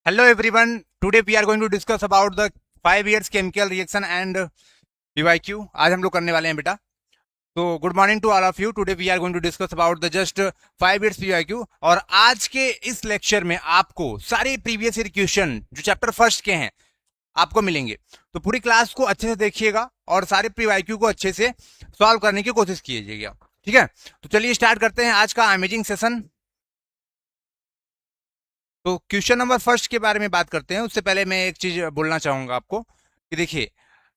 Hello everyone. Today we are going to discuss about the 5 years chemical reaction and PYQ. आज हम लोग करने वाले हैं बेटा. तो good morning to all of you. Today we are going to discuss about the just 5 years PYQ. और आज के इस लेक्चर में आपको सारे प्रीवियस ईयर क्वेश्चन जो चैप्टर फर्स्ट के हैं आपको मिलेंगे. तो पूरी क्लास को अच्छे से देखिएगा और सारे PYQ को अच्छे से सॉल्व करने की कोशिश कीजिएगा. ठीक है, तो चलिए स्टार्ट करते हैं आज का अमेजिंग सेशन. तो क्वेश्चन नंबर फर्स्ट के बारे में बात करते हैं. उससे पहले मैं एक चीज बोलना चाहूंगा आपको कि देखिए,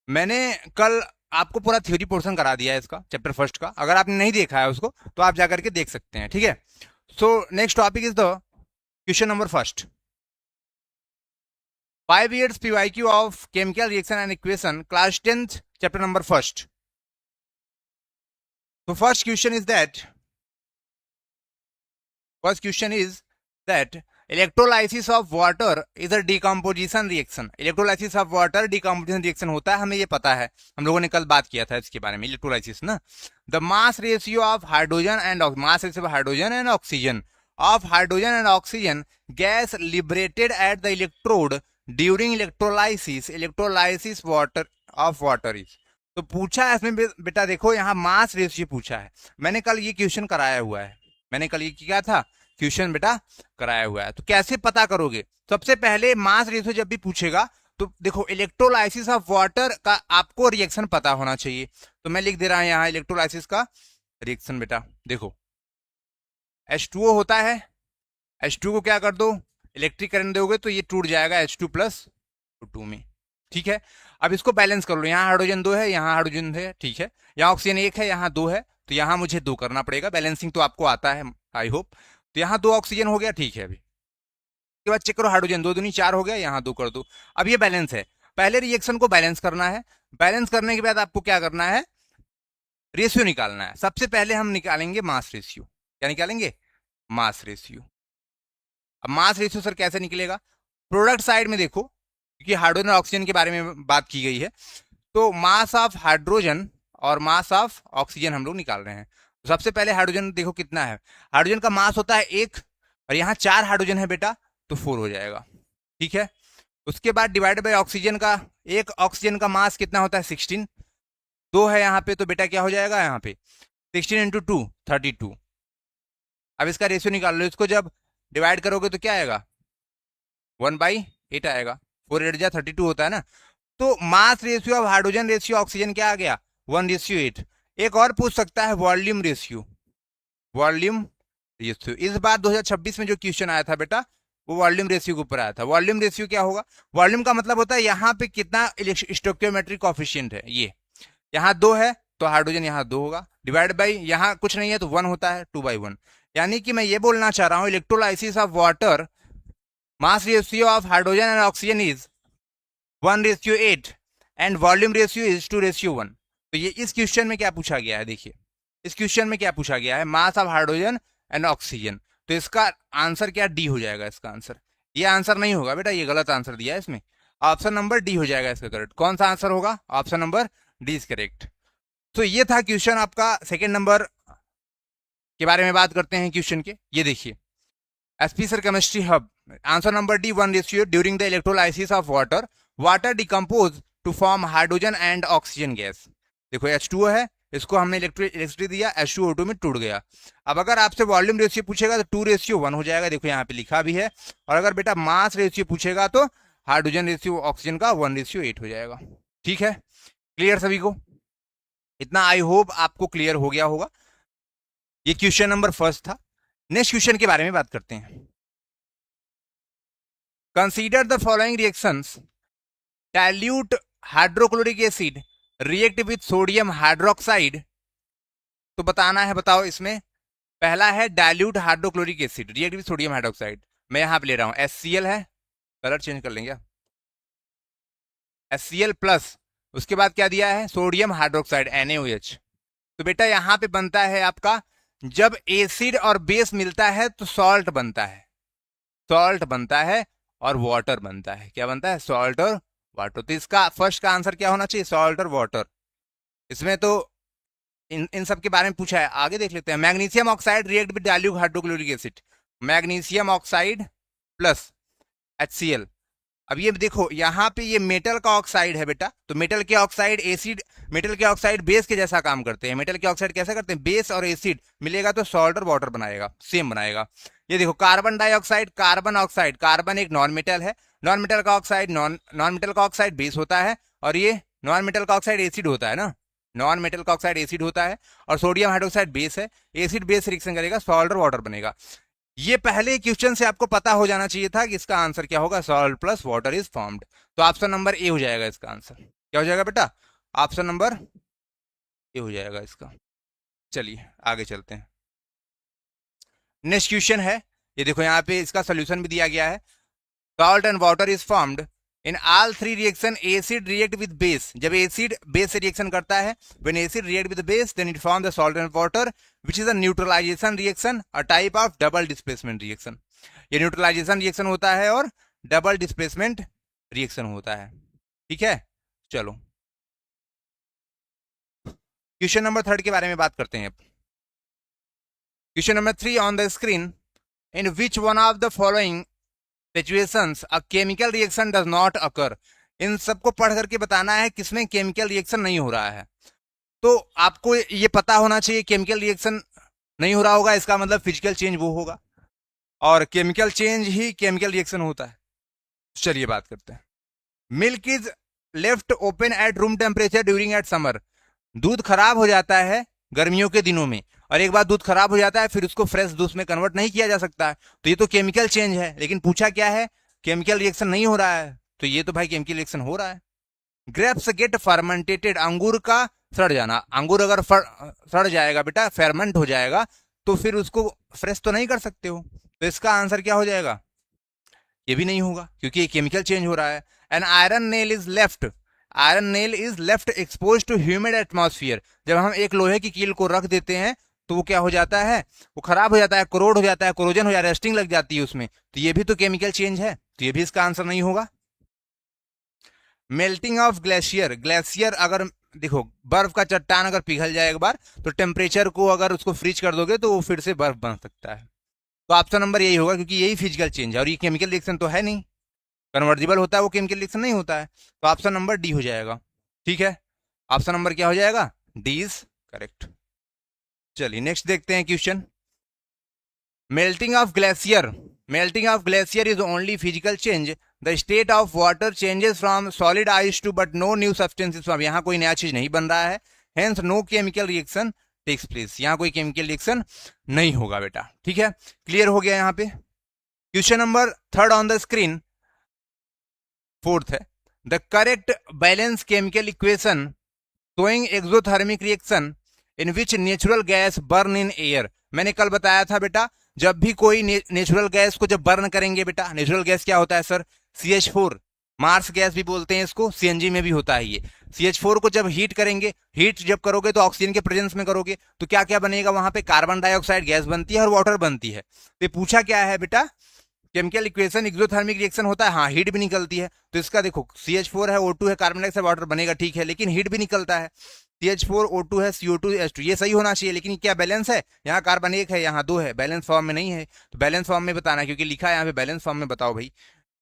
मैंने कल आपको पूरा थ्योरी पोर्शन करा दिया है इसका चैप्टर फर्स्ट का. अगर आपने नहीं देखा है उसको तो आप जाकर के देख सकते हैं. ठीक है, so next topic is the question number first. 5 years PYQ of chemical reaction and equation, class 10th, chapter number first. So first question is that electrolysis of water is a decomposition reaction. Electrolysis of water decomposition reaction होता है, हमें ये पता है, हम लोगों ने कल बात किया था इसके बारे में, इलेक्ट्रोलाइसिस ना. The mass ratio of hydrogen and oxygen gas liberated at the electrode during electrolysis water of water is. तो पूछा है इसमें बेटा, देखो यहाँ मास रेशियो पूछा है. मैंने कल ये क्वेश्चन कराया हुआ है, मैंने कल ये क्या था क्वेश्चन बेटा कराया हुआ है. तो कैसे पता करोगे? सबसे पहले मास रेशियो जब भी पूछेगा तो देखो, इलेक्ट्रोलाइसिस ऑफ वाटर का आपको रिएक्शन पता होना चाहिए. तो मैं लिख दे रहा हूं यहाँ इलेक्ट्रोलाइसिस का रिएक्शन. बेटा देखो, H2O होता है, H2 को क्या कर दो, इलेक्ट्रिक करंट दोगे तो ये टूट जाएगा H2+2 में. ठीक है, अब इसको बैलेंस कर लो. यहाँ हाइड्रोजन 2 है, यहाँ हाइड्रोजन है. ठीक है, यहाँ ऑक्सीजन 1 है, यहाँ 2 है, तो यहाँ मुझे 2 करना पड़ेगा. बैलेंसिंग तो आपको आता है, आई होप. तो यहाँ 2 ऑक्सीजन हो गया. ठीक है, अभी उसके बाद चेक करो, हाइड्रोजन 2 दूनी 4 हो गया, यहाँ 2 कर दो. अब ये बैलेंस है. पहले रिएक्शन को बैलेंस करना है. बैलेंस करने के बाद आपको क्या करना है, रेशियो निकालना है. सबसे पहले हम निकालेंगे मास रेशियो. क्या निकालेंगे? Mass ratio. अब मास रेशियो सर कैसे निकलेगा? प्रोडक्ट साइड में देखो, क्योंकि हाइड्रोजन और ऑक्सीजन के बारे में बात की गई है, तो मास ऑफ हाइड्रोजन और मास ऑफ ऑक्सीजन हम लोग निकाल रहे हैं. तो सबसे पहले हाइड्रोजन देखो कितना है. हाइड्रोजन का मास होता है 1 और यहाँ 4 हाइड्रोजन है बेटा, तो 4 हो जाएगा. ठीक है, उसके बाद डिवाइड बाय ऑक्सीजन का, एक ऑक्सीजन का मास कितना होता है 16, 2 है यहाँ पे, तो बेटा क्या हो जाएगा यहाँ पे 16 × 2 32. अब इसका रेशियो निकाल लो. इसको जब डिवाइड करोगे तो क्या आएगा, 1/8 आएगा. 4 8 जा 32 होता है ना. तो mass ratio of hydrogen ratio oxygen क्या आ गया, 1:8. एक और पूछ सकता है वॉल्यूम रेशियो. वॉल्यूम रेशियो इस बार 2026 में जो क्वेश्चन आया था बेटा, वो वॉल्यूम रेशियो के ऊपर आया था. वॉल्यूम रेशियो क्या होगा? वॉल्यूम का मतलब होता है यहाँ पे कितना स्टोइकियोमेट्रिक कोएफिशिएंट है. ये यहाँ 2 है तो हाइड्रोजन यहाँ 2 होगा, डिवाइड बाई यहाँ कुछ नहीं है तो 1 होता है, 2/1. यानी कि मैं ये बोलना चाह रहा हूँ, electrolysis of water mass ratio of hydrogen and oxygen is 1:8 and volume ratio is 2:1. तो ये इस क्वेश्चन में क्या पूछा गया है, देखिए इस क्वेश्चन में क्या पूछा गया है, mass of hydrogen and oxygen. तो इसका आंसर क्या, डी हो जाएगा. इसका आंसर ये आंसर नहीं होगा बेटा, ये गलत आंसर दिया है इसमें. ऑप्शन नंबर डी हो जाएगा इसका करेक्ट. कौन सा आंसर होगा? Option number D is correct. तो ये था क्वेश्चन आपका. सेकेंड नंबर के बारे में बात करते हैं क्वेश्चन के. ये देखिए, SP sir chemistry hub, answer number D 1:8 during the electrolysis of water decompose to form hydrogen and oxygen gas. देखो H2O है, इसको हमने इलेक्ट्रिसिटी दिया, H2O2 में टूट गया. अब अगर आपसे वॉल्यूम रेशियो पूछेगा तो 2:1 हो जाएगा. देखो यहाँ पे लिखा भी है. और अगर बेटा मास रेशियो पूछेगा तो हाइड्रोजन रेशियो ऑक्सीजन का 1:8 हो जाएगा. ठीक है, क्लियर सभी को? इतना आई होप आपको क्लियर हो गया होगा. ये क्वेश्चन नंबर फर्स्ट था. नेक्स्ट क्वेश्चन के बारे में बात करते हैं. Consider the following reactions. Dilute hydrochloric acid react with sodium hydroxide. तो बताना है, बताओ इसमें. पहला है dilute hydrochloric acid react with sodium hydroxide. मैं यहां पे ले रहा हूं HCl है, कलर चेंज कर लेंगे, HCl+. उसके बाद क्या दिया है, सोडियम हाइड्रोक्साइड NaOH. तो बेटा यहां पे बनता है आपका, जब एसिड और बेस मिलता है तो सॉल्ट बनता है. सॉल्ट बनता है और वाटर बनता है. क्या बनता है? सॉल्ट और वाटर. तो इसका फर्स्ट का आंसर क्या होना चाहिए, सॉल्ट और वाटर. इसमें तो इन सब के बारे में पूछा है, आगे देख लेते हैं. Magnesium oxide react with dilute hydrochloric acid. Magnesium oxide plus HCl। अब ये देखो यहाँ पे ये मेटल का ऑक्साइड है बेटा, तो मेटल के ऑक्साइड एसिड, मेटल के ऑक्साइड बेस के जैसा काम करते हैं। मेटल के ऑक्साइड कैसे करते हैं, बेस और एसिड मिलेगा तो सॉल्ट और वाटर बनाएगा, सेम बनाएगा। ये देखो carbon dioxide, carbon oxide, carbon एक नॉन मेटल है, नॉन मेटल का ऑक्साइड, नॉन मेटल का ऑक्साइड बेस होता है, और ये नॉन मेटल का ऑक्साइड एसिड होता है ना, नॉन मेटल का ऑक्साइड एसिड होता है, और सोडियम हाइड्रोक्साइड बेस है, एसिड बेस रिएक्शन करेगा, सॉल्ट और वाटर बनेगा। ये पहले क्वेश्चन से आपको पता हो जाना चाहिए था कि इसका आंसर क्या होगा, salt plus water is formed. तो ऑप्शन नंबर ए हो जाएगा इसका आंसर। क्या हो जाएगा बेटा, ऑप्शन नंबर ए हो जाएगा इसका। चलिए आगे चलते हैं। नेक्स्ट क्वेश्चन है, ये देखो यहाँ पे इसका सोल्यूशन भी दिया गया है। Salt and water is formed in all three reaction, acid react with base, जब एसिड बेस से रिएक्शन करता है, when acid react with base then it form the salt and water which is a neutralisation reaction, a type of double displacement reaction. ये neutralisation reaction होता है और double displacement reaction होता है। ठीक है, चलो क्वेश्चन नंबर 3 के बारे में बात करते हैं। Question number 3 on the screen, in which one of the following situations a chemical reaction does not occur. इन सबको पढ़ करके बताना है किसमें केमिकल रिएक्शन नहीं हो रहा है। तो आपको ये पता होना चाहिए केमिकल रिएक्शन नहीं हो रहा होगा, इसका मतलब फिजिकल चेंज वो होगा, और केमिकल चेंज ही केमिकल रिएक्शन होता है। चलिए बात करते हैं। Milk is left open at room temperature during at summer. दूध खराब हो जाता है गर्मियों के दिनों में, और एक बार दूध खराब हो जाता है फिर उसको फ्रेश दूध में कन्वर्ट नहीं किया जा सकता है, तो ये तो केमिकल चेंज है। लेकिन पूछा क्या है, केमिकल रिएक्शन नहीं हो रहा है, तो ये तो भाई केमिकल रिएक्शन हो रहा है। ग्रेप्स गेट फर्मेंटेटेड, अंगूर का सड़ जाना, अंगूर अगर सड़ जाएगा बेटा, फेरमेंट हो जाएगा, तो फिर उसको फ्रेश तो नहीं कर सकते हो, तो इसका आंसर क्या हो जाएगा, ये भी नहीं होगा क्योंकि ये केमिकल चेंज हो रहा है। An iron nail is left, iron nail is left expose to humid atmosphere. जब हम एक लोहे की कील को रख देते हैं तो वो क्या हो जाता है, वो खराब हो जाता है, करोड हो जाता है, कोरोजन हो जाता है, रेस्टिंग लग जाती है उसमें, तो ये भी तो केमिकल चेंज है, तो ये भी इसका आंसर नहीं होगा। मेल्टिंग ऑफ ग्लेशियर, ग्लेशियर अगर देखो बर्फ का चट्टान अगर पिघल जाए एक बार, तो टेम्परेचर को अगर उसको फ्रीज कर दोगे तो वो फिर से बर्फ बन सकता है। तो ऑप्शन नंबर यही होगा क्योंकि यही फिजिकल चेंज है और ये केमिकल रिएक्शन तो है नहीं, कन्वर्जिबल होता है वो, केमिकल रिएक्शन नहीं होता है, तो ऑप्शन नंबर डी हो जाएगा। ठीक है, ऑप्शन नंबर क्या हो जाएगा, डी इज करेक्ट। चलिए नेक्स्ट देखते हैं question. Melting of glacier, melting of glacier is only physical change, the state of water changes from solid ice to but no new substances from. यहाँ कोई नया चीज नहीं बन रहा है, hence no chemical reaction takes place, यहाँ कोई केमिकल रिएक्शन नहीं होगा बेटा। ठीक है, क्लियर हो गया यहाँ पे। Question number 3 on the screen, 4th है, the correct balance chemical equation showing exothermic reaction in which natural gas burn in air. मैंने कल बताया था बेटा, जब भी कोई नेचुरल गैस को जब बर्न करेंगे बेटा, नेचुरल गैस क्या होता है सर, CH4, मार्स गैस भी बोलते हैं इसको, CNG में भी होता है ये। CH4 को जब हीट करेंगे, हीट जब करोगे तो ऑक्सीजन के प्रेजेंस में करोगे, तो क्या क्या बनेगा वहां पे, कार्बन डाइऑक्साइड गैस बनती है और वाटर बनती है। तो पूछा क्या है बेटा, केमिकल इक्वेशन एक्सोथर्मिक रिएक्शन होता है, हाँ हीट भी निकलती है, तो इसका देखो CH4 है, O2 है, कार्बन डाइऑक्साइड वाटर बनेगा, ठीक है, लेकिन हीट भी निकलता है, CH4 O2 है, CO2 H2, ये सही होना चाहिए, लेकिन क्या बैलेंस है, यहाँ कार्बन 1 है, यहाँ 2 है, बैलेंस फॉर्म में नहीं है, तो बैलेंस फॉर्म में बताना है क्योंकि लिखा है यहाँ पे बैलेंस फॉर्म में बताओ भाई।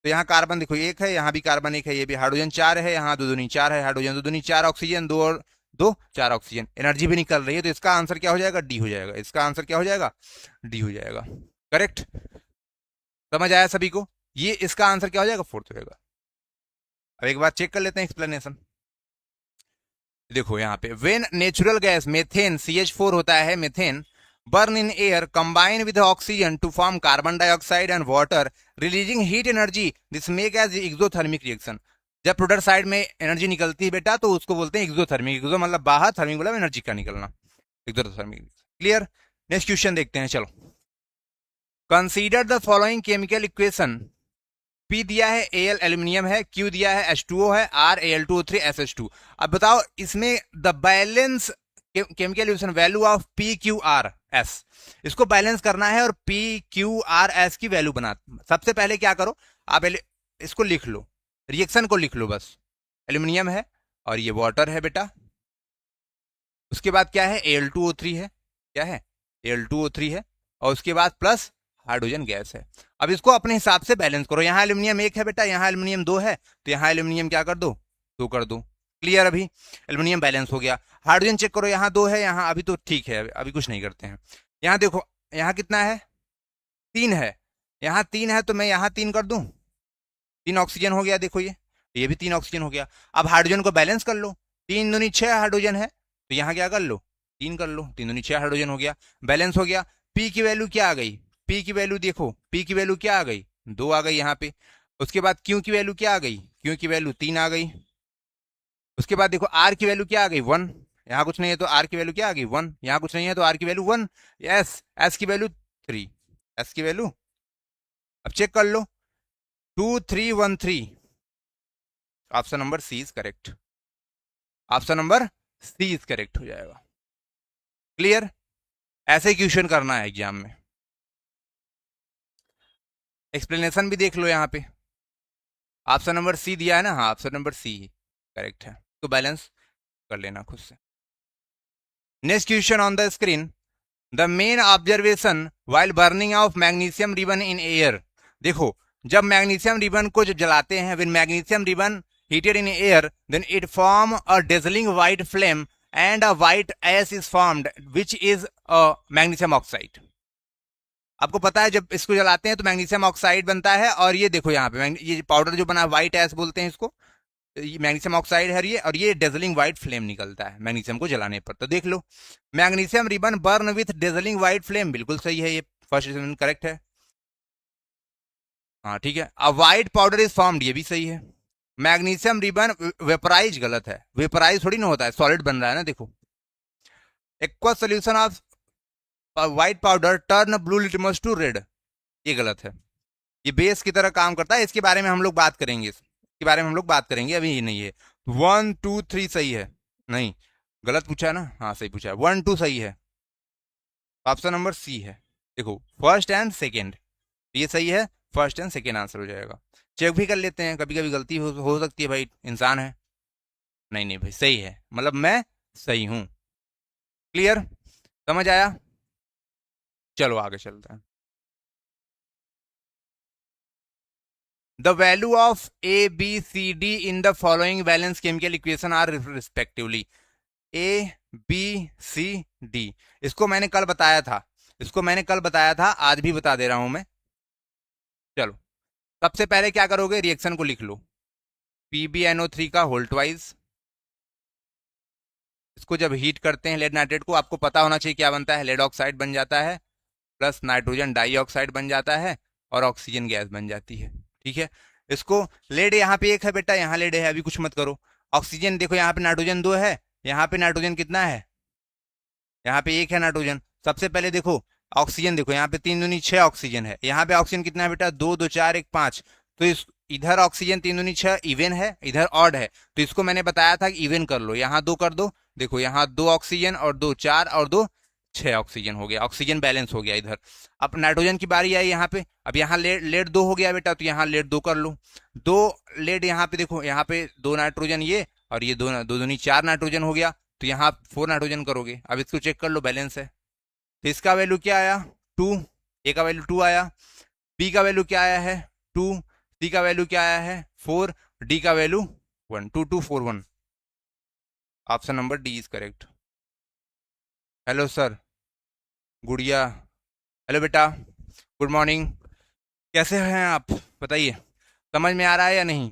तो यहाँ कार्बन देखो 1 है, यहाँ भी कार्बन 1 है, ये भी हाइड्रोजन 4 है, यहाँ 2 दूनी 4 है, हाइड्रोजन 2 दूनी 4, ऑक्सीजन 2 और 2 4 ऑक्सीजन, एनर्जी भी निकल रही है, तो इसका आंसर क्या हो जाएगा, डी हो जाएगा, इसका आंसर क्या हो जाएगा, डी हो जाएगा। करेक्ट, समझ आया सभी को, ये इसका आंसर क्या हो जाएगा, 4th हो जाएगा। अब एक बार चेक कर लेते हैं एक्सप्लेनेशन। देखो यहाँ पे when natural gas methane, CH4 होता है methane, burn in air combine with oxygen to form carbon dioxide and water releasing heat energy, this make as exothermic reaction. जब प्रोडक्ट साइड में एनर्जी निकलती है बेटा तो उसको बोलते हैं एक्सोथर्मिक, एक्सो मतलब बाहर, थर्मिक मतलब एनर्जी का निकलना, एक्सोथर्मिक। क्लियर, नेक्स्ट क्वेश्चन देखते हैं, चलो। Consider the following chemical equation, P दिया है Al एल्यूमिनियम है, Q दिया है H2O है, R Al2O3 SH2। अब बताओ इसमें the balance chemical equation value of PQRS, इसको बैलेंस करना है और PQRS की वैल्यू बना। सबसे पहले क्या करो आप इसको लिख लो, रिएक्शन को लिख लो बस, एल्यूमिनियम है और ये वाटर है बेटा, उसके बाद क्या है Al2O3 है, क्या है Al2O3 है, और उसके बाद प्लस हाइड्रोजन गैस है। अब इसको अपने हिसाब से बैलेंस करो। यहाँ एल्यूमिनियम 1 है बेटा, यहाँ एल्यूमिनियम 2 है, तो यहाँ एल्यूमिनियम क्या कर दो, 2 कर दो। क्लियर, अभी एल्यूमिनियम बैलेंस हो गया। हाइड्रोजन चेक करो, यहाँ 2 है, यहाँ अभी तो ठीक है, अभी कुछ नहीं करते हैं। यहाँ देखो, यहाँ कितना है, 3 है, यहाँ 3 है, तो मैं यहाँ 3 कर दूं, 3 ऑक्सीजन हो गया। देखो ये भी 3 ऑक्सीजन हो गया। अब हाइड्रोजन को बैलेंस कर लो, 3 दूनी 6 हाइड्रोजन है, तो यहाँ क्या कर लो, 3 कर लो, 3 दूनी 6 हाइड्रोजन हो गया, बैलेंस हो गया। पी की वैल्यू क्या आ गई, पी की वैल्यू देखो, पी की वैल्यू क्या आ गई, 2 आ गई यहाँ पे। उसके बाद क्यू की वैल्यू क्या आ गई, क्यू की वैल्यू 3 आ गई। उसके बाद देखो आर की वैल्यू क्या आ गई, 1, यहाँ कुछ नहीं है तो आर की वैल्यू क्या आ गई, 1, यहाँ कुछ नहीं है तो आर की वैल्यू 1। एस, एस की वैल्यू 3, एस की वैल्यू, अब चेक कर लो, 2313। Option number C is correct, option number C is correct हो जाएगा। क्लियर, ऐसे क्वेश्चन करना है एग्जाम में। एक्सप्लेनेशन भी देख लो यहाँ पे, ऑप्शन नंबर सी दिया है ना, हाँ ऑप्शन नंबर सी करेक्ट है, तो बैलेंस कर लेना खुद से। Next question on the screen, the main observation while burning of magnesium ribbon in air. देखो, जब मैग्नीशियम रिबन को जलाते हैं, when magnesium ribbon heated in air, then it form a dazzling white flame and a white ash is formed, which is a magnesium oxide. आपको पता है जब इसको जलाते हैं तो मैग्नीशियम ऑक्साइड बनता है, और ये देखो यहाँ पे ये पाउडर जो बना, व्हाइट एश बोलते हैं इसको, ये मैग्नीशियम ऑक्साइड है ये, और ये डेजलिंग व्हाइट फ्लेम निकलता है मैग्नीशियम को जलाने पर। तो देख लो, magnesium ribbon burn with dazzling white flame, बिल्कुल सही है, ये फर्स्ट करेक्ट है। हाँ ठीक है, अब व्हाइट पाउडर इज फॉर्म्ड, ये भी सही है। मैग्नीशियम रिबन वेपराइज गलत है, वेपराइज थोड़ी ना होता है, सॉलिड बन रहा है ना। देखो, aqua solution of white powder turn blue litmus to red, ये गलत है, ये बेस की तरह काम करता है, इसके बारे में हम लोग बात करेंगे, इसके बारे में हम लोग बात करेंगे, अभी ये नहीं है। 1 2 3 सही है, नहीं गलत पूछा है ना, हाँ सही पूछा है, 1 2 सही है, ऑप्शन नंबर सी है। देखो फर्स्ट एंड सेकेंड, ये सही है, फर्स्ट एंड सेकेंड आंसर हो जाएगा। चेक भी कर लेते हैं, कभी कभी गलती हो सकती है भाई, इंसान है। नहीं नहीं भाई सही है, मतलब मैं सही हूं। क्लियर, समझ आया, चलो आगे चलते हैं। The value of A B C D in the following balance chemical equation are respectively A B C D. इसको मैंने कल बताया था, इसको मैंने कल बताया था, आज भी बता दे रहा हूं मैं। चलो, सबसे पहले क्या करोगे, रिएक्शन को लिख लो, PbNO3 का होल ट्वाइस, इसको जब हीट करते हैं लेड नाइट्रेट को, आपको पता होना चाहिए क्या बनता है, लेड ऑक्साइड बन जाता है, प्लस नाइट्रोजन डाइऑक्साइड बन जाता है, और ऑक्सीजन गैस बन जाती है। ठीक है, इसको लेड यहाँ पे 1 है बेटा, यहाँ लेड है, अभी कुछ मत करो। ऑक्सीजन देखो, यहाँ पे नाइट्रोजन 2 है, यहाँ पे नाइट्रोजन कितना है, यहाँ पे 1 है नाइट्रोजन। सबसे पहले देखो ऑक्सीजन, देखो यहाँ पे 3 दूनी 6 ऑक्सीजन है, यहाँ पे ऑक्सीजन कितना है बेटा, 2 2 4 1 5, तो इस इधर ऑक्सीजन 3 दूनी 6 इवन है, इधर ऑड है, तो इसको मैंने बताया था कि इवन कर लो, यहाँ 2 कर दो, देखो यहाँ 2 ऑक्सीजन और 2 4 और 2 6 ऑक्सीजन हो गया, ऑक्सीजन बैलेंस हो गया इधर। अब नाइट्रोजन की बारी आई यहाँ पे, अब यहाँ लेड 2 हो गया बेटा, तो यहाँ लेड 2 कर लो, 2 लेड यहाँ पे देखो, यहाँ पे 2 नाइट्रोजन ये, और ये 2 दूनी 4 नाइट्रोजन हो गया, तो यहाँ 4 नाइट्रोजन करोगे। अब इसको चेक कर लो, बैलेंस है, तो इसका वैल्यू क्या आया, 2, ए का वैल्यू 2 आया, बी का वैल्यू क्या आया है 2, सी का वैल्यू क्या आया है 4, डी का value 1, 2 2 4 1, option number D is correct. Hello sir, गुड़िया, हेलो बेटा, गुड मॉर्निंग, कैसे हैं आप, बताइए समझ में आ रहा है या नहीं।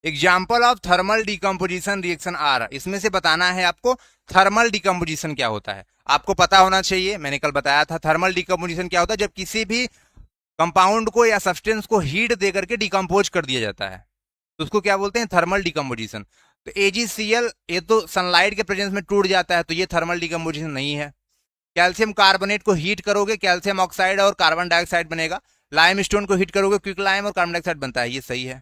Example of thermal decomposition reaction are, इसमें से बताना है आपको थर्मल डिकम्पोजिशन क्या होता है, आपको पता होना चाहिए, मैंने कल बताया था। थर्मल डिकम्पोजिशन क्या होता है, जब किसी भी कंपाउंड को या सब्सटेंस को हीट देकर के डिकम्पोज कर दिया जाता है, तो उसको क्या बोलते हैं, थर्मल डिकम्पोजिशन। तो AgCl ये तो सनलाइट के प्रेजेंस में टूट जाता है, तो ये थर्मल डिकम्पोजिशन नहीं है। कैल्शियम कार्बोनेट को हीट करोगे, कैल्शियम ऑक्साइड और कार्बन डाइऑक्साइड बनेगा। लाइम स्टोन को हीट करोगे, क्विक लाइम और कार्बन डाइऑक्साइड बनता है, ये सही है,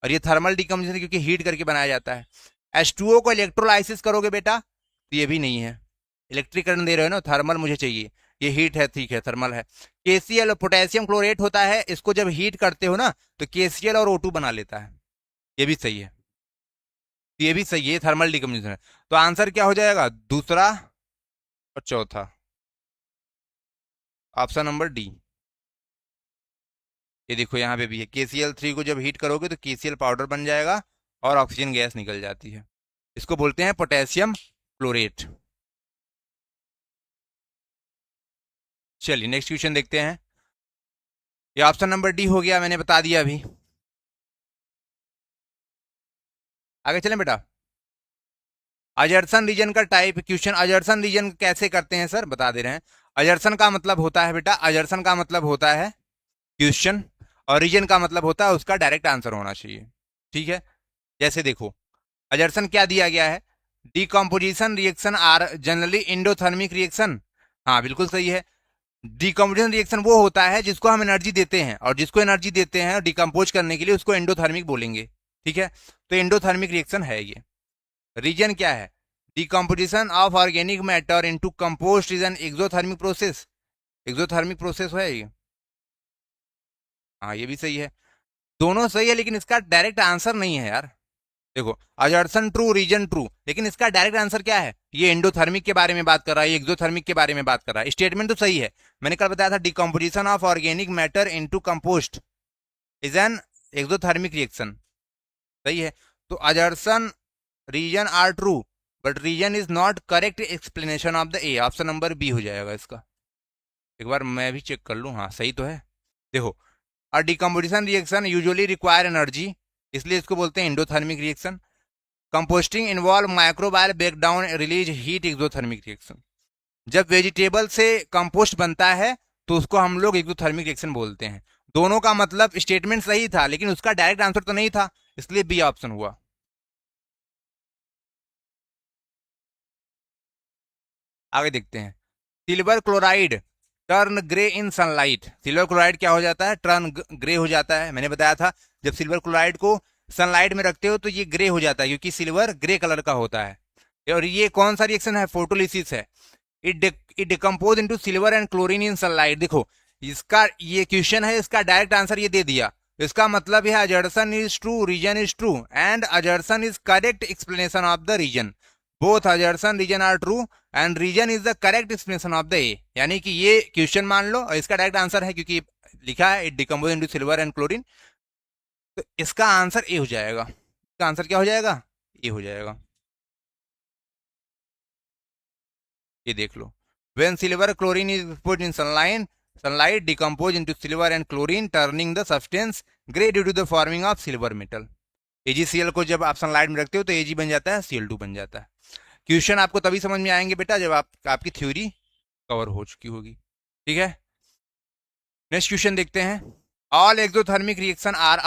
और ये थर्मल डिकम्पोजिशन क्योंकि हीट करके बनाया जाता है। H2O को इलेक्ट्रोलाइसिस करोगे बेटा, तो ये भी नहीं है, इलेक्ट्रिक करंट दे रहे हो ना, थर्मल मुझे चाहिए, ये हीट है, ठीक है थर्मल है। KCl और पोटेशियम क्लोरेट होता है, इसको जब हीट करते हो ना तो KCl और O2 बना लेता है, ये भी सही है, ये भी सही है, थर्मल डिकम्पोजिशन है। तो आंसर क्या हो जाएगा, दूसरा और चौथा। Option number D. ये देखो यहाँ पे भी है, KCl3 को जब हीट करोगे तो KCl पाउडर बन जाएगा और ऑक्सीजन गैस निकल जाती है। इसको बोलते हैं पोटेशियम क्लोरेट। चलिए नेक्स्ट क्वेश्चन देखते हैं। ये ऑप्शन नंबर डी हो गया, मैंने बता दिया अभी। आगे चलें बेटा। अजर्सन रीजन का टाइप क्वेश्चन, अजर्सन रीजन कैसे करते हैं सर, बता दे रहे हैं। अजर्सन का मतलब होता है बेटा, अजर्सन का मतलब होता है क्वेश्चन, और रीजन का मतलब होता है उसका डायरेक्ट आंसर होना चाहिए। ठीक है, जैसे देखो अजर्सन क्या दिया गया है, decomposition reaction are generally endothermic reaction. हाँ बिल्कुल सही है। डिकम्पोजिशन रिएक्शन वो होता है जिसको हम एनर्जी देते हैं, और जिसको एनर्जी देते हैं डिकम्पोज करने के लिए उसको एंडोथर्मिक बोलेंगे। ठीक है, तो एंडोथर्मिक रिएक्शन है ये। रीजन क्या है, decomposition of organic matter into compost is an exothermic process. Exothermic process है ये। हाँ ये भी सही है, दोनों सही है, लेकिन इसका डायरेक्ट आंसर नहीं है यार। देखो अजर्सन ट्रू, रीजन ट्रू, लेकिन इसका डायरेक्ट आंसर क्या है, ये एंडोथर्मिक के बारे में बात कर रहा है, ये एक्सोथर्मिक के बारे में बात कर रहा है। स्टेटमेंट तो सही है, मैंने कल बताया था decomposition of organic matter into compost is an exothermic reaction, सही है। तो assertion reason are true but reason is not correct explanation of the A, option number B हो जाएगा इसका। एक बार मैं भी चेक कर लूँ, हाँ सही तो है। देखो a decomposition reaction usually require energy, इसलिए इसको बोलते हैं endothermic reaction. Composting involve microbial breakdown release heat, exothermic reaction. जब वेजिटेबल से कंपोस्ट बनता है तो उसको हम लोग एक्सोथर्मिक रिएक्शन बोलते हैं। दोनों का मतलब स्टेटमेंट सही था, लेकिन उसका डायरेक्ट आंसर तो नहीं था, इसलिए बी ऑप्शन हुआ। आगे देखते हैं। सिल्वर क्लोराइड टर्न ग्रे इन सनलाइट, सिल्वर क्लोराइड क्या हो जाता है, टर्न ग्रे हो जाता है। मैंने बताया था जब सिल्वर क्लोराइड को सनलाइट में रखते हो तो ये ग्रे हो जाता है, क्योंकि सिल्वर ग्रे कलर का होता है। और ये कौन सा रिएक्शन है, फोटोलिसिस है। It decompose into silver and chlorine in sunlight. देखो इसका ये क्वेश्चन है, इसका डायरेक्ट आंसर ये दे दिया। इसका मतलब है assertion is true, reason is true, and assertion is correct explanation of the reason. Both assertion reason are true and reason is the correct explanation of the A. यानी कि ये क्वेश्चन मान लो और इसका डायरेक्ट आंसर है, क्योंकि लिखा है it decompose into silver and chlorine, तो इसका आंसर ए हो जाएगा। इसका आंसर क्या हो जाएगा, ए हो जाएगा। ये देख लो, when silver chlorine is put in sunlight decompose into silver and chlorine turning the substance gray due to the forming of silver metal। AgCl को जब आप सनलाइट में रखते हो तो Ag बन जाता है, Cl2 बन जाता है। क्वेश्चन आपको तभी समझ में आएंगे बेटा जब आपकी थ्योरी कवर हो चुकी होगी। ठीक है, नेक्स्ट क्वेश्चन देखते हैं। ऑल एक्सोथर्मिक रिएक्शन आर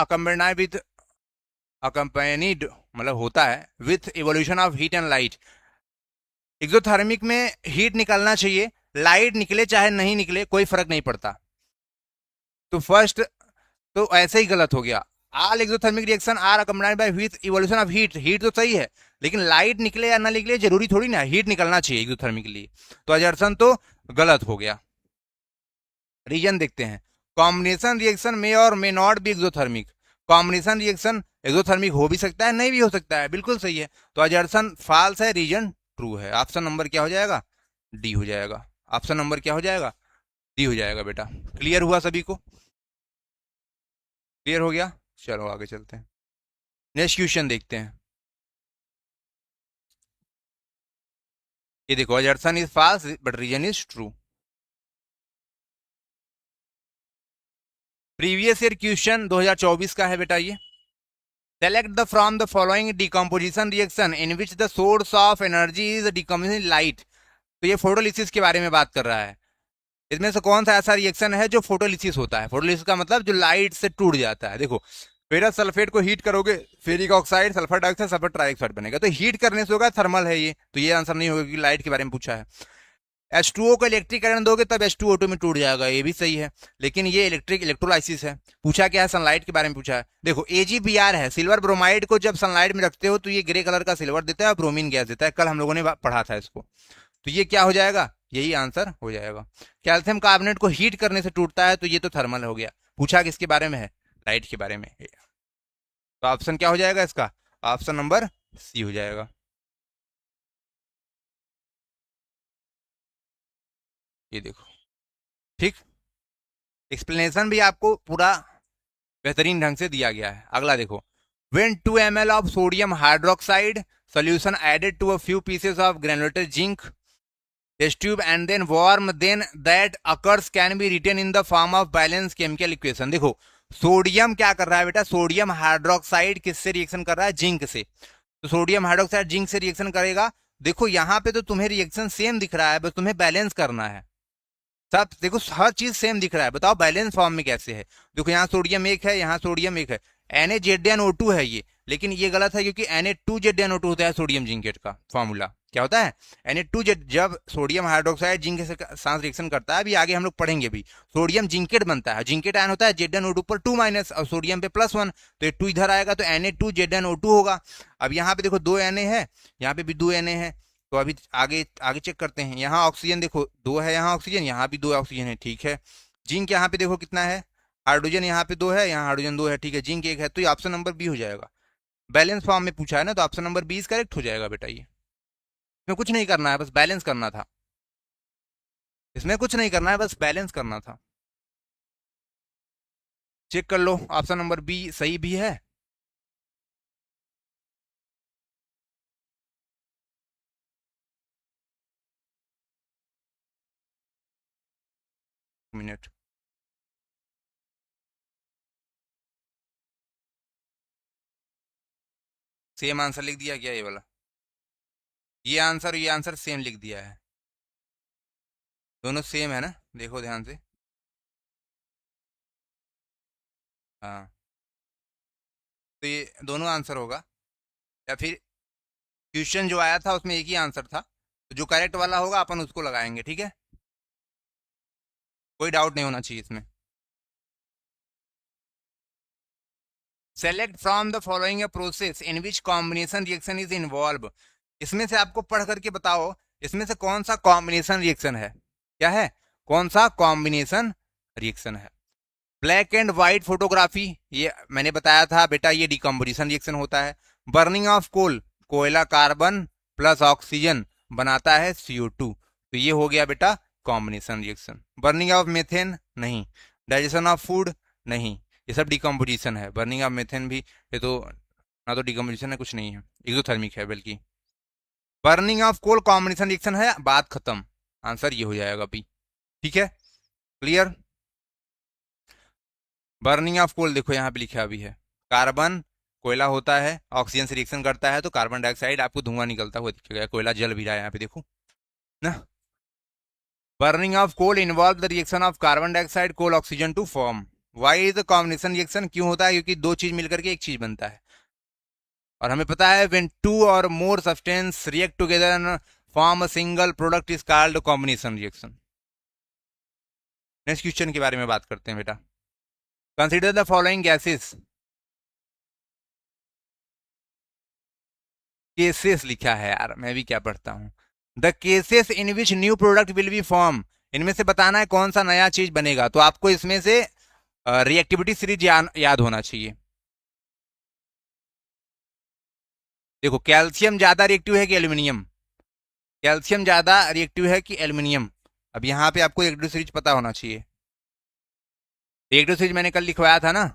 अकम्पेनिड मतलब होता है with evolution of heat and light. Exothermic में हीट निकलना चाहिए, लाइट निकले चाहे नहीं निकले कोई फर्क नहीं पड़ता। तो फर्स्ट तो ऐसे ही गलत हो गया। All exothermic reaction are accompanied by with evolution of heat, heat तो सही है, लेकिन लाइट निकले या ना निकले जरूरी थोड़ी ना, हीट निकलना चाहिए एक्सोथर्मिक के लिए, तो अजर्सन तो गलत हो गया। रीजन देखते हैं। कॉम्बिनेशन रिएक्शन में और may not be exothermic, combination reaction exothermic हो भी सकता है नहीं भी हो सकता है, बिल्कुल सही है। तो अजर्सन फॉल्स है, रीजन ट्रू है। ऑप्शन नंबर क्या हो जाएगा, डी हो जाएगा। ऑप्शन नंबर क्या हो जाएगा, डी हो जाएगा बेटा। क्लियर हुआ सभी को, क्लियर हो गया। चलो आगे चलते हैं, नेक्स्ट क्वेश्चन देखते हैं। ये देखो assertion is false but reason is true. Previous year question 2024 का है बेटा ये। Select the from the following decomposition reaction in which the source of energy is decomposition light. तो ये फोटोलिसिस के बारे में बात कर रहा है। इसमें से कौन सा ऐसा रिएक्शन है जो फोटोलिसिस होता है, फोटोलिसिस का मतलब जो लाइट से टूट जाता है। देखो फेरस सल्फेट को हीट करोगे, ferric oxide, sulphur dioxide, sulphur trioxide बनेगा, तो हीट करने से होगा, थर्मल है ये, तो ये आंसर नहीं होगा क्योंकि लाइट के बारे में पूछा है। H2O को इलेक्ट्रिक करंट दोगे तब H2O2 में टूट जाएगा, ये भी सही है, लेकिन ये इलेक्ट्रोलाइसिस है। पूछा क्या है, सनलाइट के बारे में पूछा है। देखो AgBr है, सिल्वर ब्रोमाइड को जब सनलाइट में रखते हो तो ये ग्रे कलर का सिल्वर देता है और ब्रोमीन गैस देता है, कल हम लोगों ने पढ़ा था इसको। तो ये क्या हो जाएगा, यही आंसर हो जाएगा। कैल्शियम कार्बोनेट को हीट करने से टूटता है, तो ये तो थर्मल हो गया। पूछा किसके बारे में है, लाइट के बारे में। तो ऑप्शन क्या हो जाएगा इसका, ऑप्शन नंबर सी हो जाएगा। ये देखो ठीक, एक्सप्लेनेशन भी आपको पूरा बेहतरीन ढंग से दिया गया है। अगला देखो, when 2 ml of sodium hydroxide solution added to a few pieces of granulated zinc test tube and then warm, then that occurs can be written in the form of balanced chemical equation। देखो sodium क्या कर रहा है बेटा, sodium hydroxide किससे reaction कर रहा है, जिंक से। तो सोडियम हाइड्रोक्साइड जिंक से रिएक्शन करेगा। देखो यहाँ पे तो तुम्हें रिएक्शन सेम दिख रहा है, बस तुम्हें बैलेंस करना है। सब देखो हर चीज सेम दिख रहा है, बताओ बैलेंस फॉर्म में कैसे है। देखो यहाँ सोडियम एक है, यहाँ सोडियम एक है, NaZnO2 है ये, लेकिन ये गलत है क्योंकि Na2ZnO2 होता है सोडियम जिंकेट का फॉर्मूला। क्या होता है Na2Z, जब सोडियम हाइड्रोक्साइड जिंक के साथ रिएक्शन करता है, अभी आगे हम लोग पढ़ेंगे भी, सोडियम जिंकेट बनता है, जिंकेट आयन होता है ZnO2 पर 2 माइनस और सोडियम पे +1, तो ये 2 इधर आएगा तो Na2ZnO2 होगा। अब यहाँ पे देखो 2 Na है, यहाँ पे भी 2 Na है, तो अभी आगे आगे चेक करते हैं। यहाँ ऑक्सीजन देखो 2 है, यहाँ ऑक्सीजन, यहाँ भी 2 ऑक्सीजन है, ठीक है। जिंक यहाँ पे देखो कितना है, हाइड्रोजन यहाँ पे 2 है, यहाँ हाइड्रोजन 2 है, ठीक है। जिंक 1 है, तो ये ऑप्शन नंबर बी हो जाएगा। बैलेंस फॉर्म में पूछा है ना, तो ऑप्शन नंबर बी करेक्ट हो जाएगा बेटा। ये इसमें कुछ नहीं करना है, बस बैलेंस करना था। इसमें कुछ नहीं करना है, बस बैलेंस करना था। चेक कर लो, ऑप्शन नंबर बी सही भी है। मिनट, सेम आंसर लिख दिया गया ये वाला, ये आंसर सेम लिख दिया है। दोनों सेम है ना, देखो ध्यान से। हाँ, तो ये दोनों आंसर होगा, या फिर क्वेश्चन जो आया था उसमें एक ही आंसर था, तो जो करेक्ट वाला होगा अपन उसको लगाएंगे, ठीक है। कोई डाउट नहीं होना चाहिए इसमें। Select from the following a process in which combination reaction is involve. इसमें से आपको पढ़ करके बताओ, इसमें से कौन सा कॉम्बिनेशन रिएक्शन है, क्या है, कौन सा कॉम्बिनेशन रिएक्शन है। ब्लैक एंड व्हाइट फोटोग्राफी, ये मैंने बताया था बेटा, ये डिकम्पोजिशन रिएक्शन होता है। बर्निंग ऑफ कोल, कोयला कार्बन प्लस ऑक्सीजन बनाता है CO2, तो ये हो गया बेटा combination reaction. Burning of methane नहीं, डाइजेशन ऑफ फूड नहीं, ये सब डिकम्पोजिशन है। बर्निंग ऑफ मेथेन भी, ये तो ना तो डिकम्पोजिशन है, कुछ नहीं है, एक्सोथर्मिक है बल्कि। Burning of coal combination reaction है, बात खत्म, आंसर ये हो जाएगा बी, ठीक है, क्लियर। बर्निंग ऑफ कोल देखो यहाँ पे लिखा भी है, कार्बन कोयला होता है, ऑक्सीजन से रिएक्शन करता है तो कार्बन डाइऑक्साइड आपको धुआं निकलता हुआ दिखेगा, कोयला जल भी रहा है यहाँ पे देखो ना। Burning of coal involve the reaction of carbon dioxide coal oxygen to form. Why is the combination reaction, क्यों होता है, क्योंकि दो चीज मिलकर के एक चीज बनता है, और हमें पता है व्हेन टू और more substance react together and form a single product is called combination reaction. Next question के बारे में बात करते हैं बेटा। Consider the following gases, cases लिखा है यार, मैं भी क्या पढ़ता हूँ। The cases in which new product will be form, इनमें से बताना है कौन सा नया चीज बनेगा, तो आपको इसमें से रिएक्टिविटी सीरीज याद होना चाहिए। देखो कैल्शियम ज्यादा रिएक्टिव है कि एल्यूमिनियम, कैल्शियम ज्यादा रिएक्टिव है कि एल्यूमिनियम। अब यहाँ पे आपको रिएक्टिव सीरीज पता होना चाहिए, रिएक्टिव सीरीज मैंने कल लिखवाया था ना।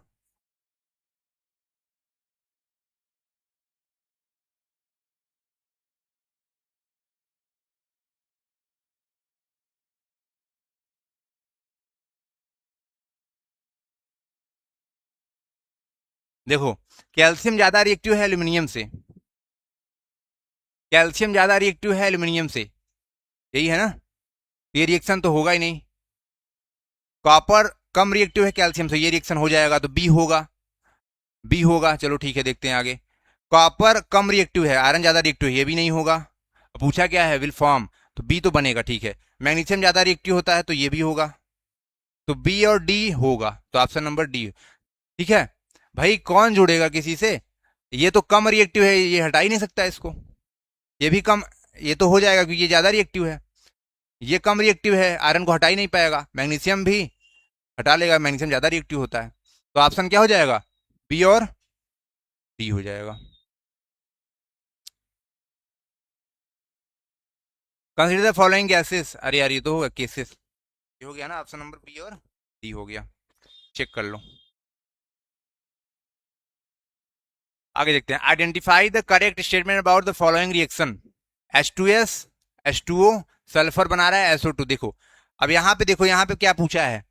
देखो कैल्शियम ज्यादा रिएक्टिव है एल्यूमिनियम से, कैल्शियम ज्यादा रिएक्टिव है एल्यूमिनियम से, यही है ना, ये रिएक्शन तो होगा ही नहीं। कॉपर कम रिएक्टिव है कैल्शियम से, ये रिएक्शन हो जाएगा, तो बी होगा, बी होगा। चलो ठीक है, देखते हैं आगे। कॉपर कम रिएक्टिव है, आयरन ज्यादा रिएक्टिव है, ये भी नहीं होगा। पूछा क्या है, विल फॉर्म, तो बी तो बनेगा, ठीक है। मैग्नीशियम ज्यादा रिएक्टिव होता है, तो ये भी होगा, तो बी और डी होगा, तो ऑप्शन नंबर डी, ठीक है। भाई कौन जुड़ेगा किसी से, ये तो कम रिएक्टिव है, ये हटा ही नहीं सकता इसको, ये भी कम, ये तो हो जाएगा क्योंकि ये ज्यादा रिएक्टिव है। ये कम रिएक्टिव है, आयरन को हटा ही नहीं पाएगा, मैग्नीशियम भी हटा लेगा, मैग्नीशियम ज्यादा रिएक्टिव होता है, तो ऑप्शन क्या हो जाएगा, बी और डी हो जाएगा। कंसीडर द फॉलोइंग गैसेस, अरे यार ये तो होगा केसेस, ये हो गया ना, ऑप्शन नंबर बी और डी हो गया। चेक कर लो। आगे देखते हैं। Identify the correct statement about the following reaction. H2S H2O sulphur बना रहा है SO2। देखो अब यहाँ पे, देखो यहाँ पे क्या पूछा है,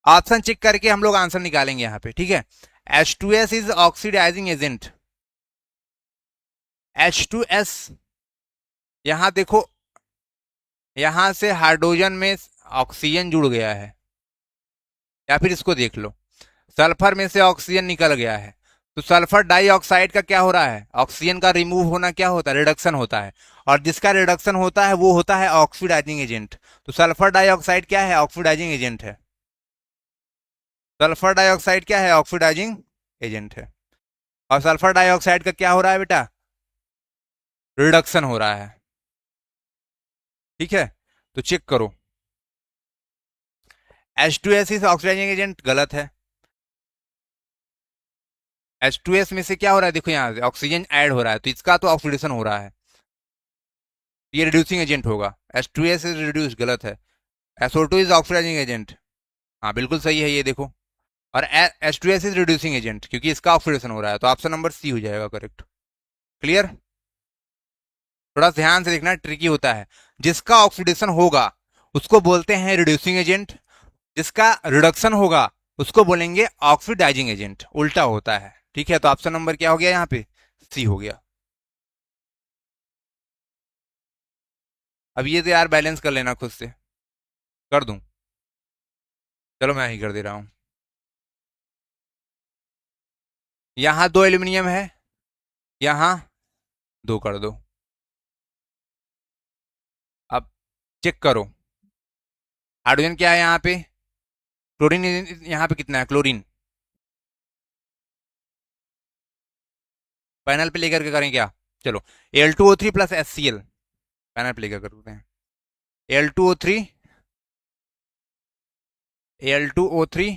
ऑप्शन चेक करके हम लोग आंसर निकालेंगे यहाँ पे, ठीक है। H2S is oxidising agent. H2S, यहाँ देखो, यहां से हाइड्रोजन में ऑक्सीजन जुड़ गया है, या फिर इसको देख लो, सल्फर में से ऑक्सीजन निकल गया है, तो सल्फर डाइऑक्साइड का क्या हो रहा है, ऑक्सीजन का रिमूव होना क्या होता है, रिडक्शन होता है। और जिसका रिडक्शन होता है वो होता है ऑक्सीडाइजिंग एजेंट। तो सल्फर डाइऑक्साइड क्या है, ऑक्सीडाइजिंग एजेंट है। सल्फर डाइऑक्साइड क्या है, ऑक्सीडाइजिंग एजेंट है। और सल्फर डाइऑक्साइड का क्या हो रहा है बेटा, रिडक्शन हो रहा है, ठीक है। तो चेक करो, H2S इज ऑक्सीडाइजिंग एजेंट, गलत है। H2S में से क्या हो रहा है, देखो यहाँ से ऑक्सीजन ऐड हो रहा है, तो इसका तो ऑक्सीडेशन हो रहा है, ये रिड्यूसिंग एजेंट होगा। H2S इज रिड्यूस, गलत है। SO2 इज ऑक्सीडाइजिंग एजेंट, हाँ बिल्कुल सही है, ये देखो। और H2S इज रिड्यूसिंग एजेंट, क्योंकि इसका ऑक्सीडेशन हो रहा है, तो ऑप्शन नंबर सी हो जाएगा करेक्ट। क्लियर। थोड़ा ध्यान से देखना, ट्रिकी होता है। जिसका ऑक्सीडेशन होगा उसको बोलते हैं रिड्यूसिंग एजेंट, जिसका रिडक्शन होगा उसको बोलेंगे ऑक्सीडाइजिंग एजेंट, उल्टा होता है, ठीक है। तो ऑप्शन नंबर क्या हो गया यहाँ पे, सी हो गया। अब ये तो यार बैलेंस कर लेना खुद से, कर दूं, चलो मैं ही कर दे रहा हूं। यहां दो एल्यूमिनियम है, यहां दो कर दो। अब चेक करो, हाइड्रोजन क्या है यहाँ पे, क्लोरीन यहाँ पे कितना है, क्लोरीन पैनल पे लेकर के करें क्या, चलो Al2O3 प्लस HCl पैनल पे लेकर करते हैं। Al2O3 Al2O3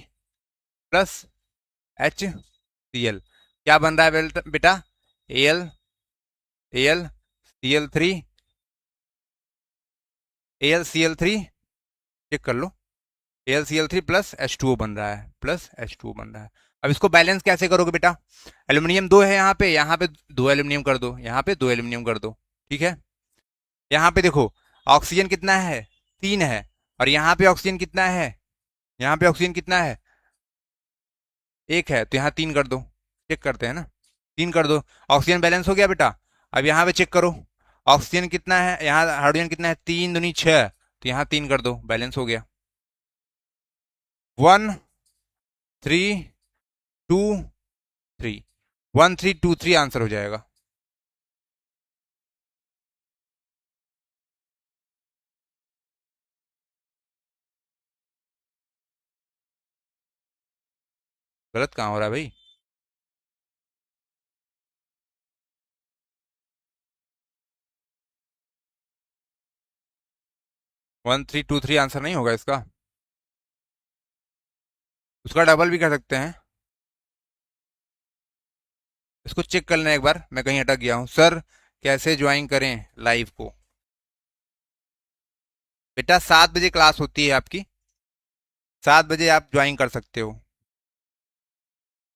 प्लस HCl क्या बन रहा है बेटा, AlCl3 AlCl3, चेक कर लो, AlCl3 प्लस H2O बन रहा है, प्लस H2O बन रहा है। अब इसको बैलेंस कैसे करोगे बेटा, एल्यूमिनियम दो है यहाँ पे दो एल्यूमिनियम कर दो, यहाँ पे दो एल्यूमिनियम कर दो, ठीक है। यहाँ पे देखो ऑक्सीजन कितना है, तीन है, और यहाँ पे ऑक्सीजन कितना है, यहाँ पे ऑक्सीजन कितना है, एक है, तो यहाँ तीन कर दो। चेक करते हैं ना, तीन कर दो, ऑक्सीजन बैलेंस हो गया बेटा। अब यहाँ पे चेक करो, ऑक्सीजन कितना है, यहाँ हाइड्रोजन कितना है, तीन दूनी छह, तो यहाँ तीन कर दो, बैलेंस हो गया। 1 3 2 3, 1 3 2 3 आंसर हो जाएगा। गलत कहाँ हो रहा है भाई, 1 3 2 3 आंसर नहीं होगा इसका, उसका डबल भी कर सकते हैं। इसको चेक कर लेना एक बार, मैं कहीं अटक गया हूँ सर, कैसे ज्वाइन करें लाइव को। बेटा 7 बजे क्लास होती है आपकी, 7 बजे आप ज्वाइन कर सकते हो।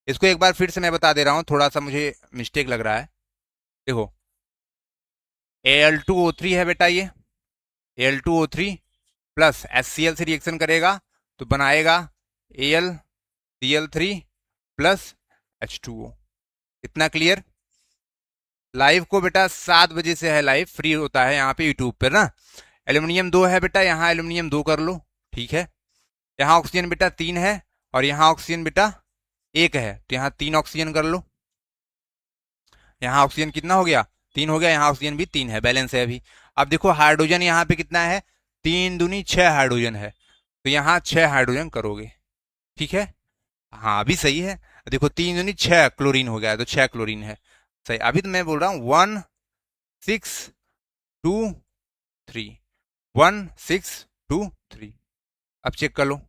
इसको एक बार फिर से मैं बता दे रहा हूँ, थोड़ा सा मुझे मिस्टेक लग रहा है। देखो Al2O3 है बेटा, ये Al2O3 प्लस HCl से रिएक्शन करेगा तो बनाएगा AlCl3 प्लस H2O। इतना क्लियर। लाइव को बेटा 7 बजे से है, लाइव फ्री होता है यहाँ पे यूट्यूब पर ना। एल्यूमिनियम दो है बेटा, यहाँ एल्यूमिनियम दो कर लो, ठीक है। यहाँ ऑक्सीजन बेटा तीन है, और यहाँ ऑक्सीजन बेटा एक है, तो यहाँ तीन ऑक्सीजन कर लो। यहाँ ऑक्सीजन कितना हो गया, तीन हो गया, यहाँ ऑक्सीजन भी तीन है, बैलेंस है अभी। अब देखो हाइड्रोजन यहाँ पे कितना है, तीन दूनी छह हाइड्रोजन है, तो यहाँ छह हाइड्रोजन करोगे, ठीक है। हाँ अभी सही है, देखो तीन दूनी छह क्लोरीन हो गया है, तो छह क्लोरीन है, सही। अभी तो मैं बोल रहा हूँ 1 6 2 3, 1 6 2 3। अब चेक कर लो,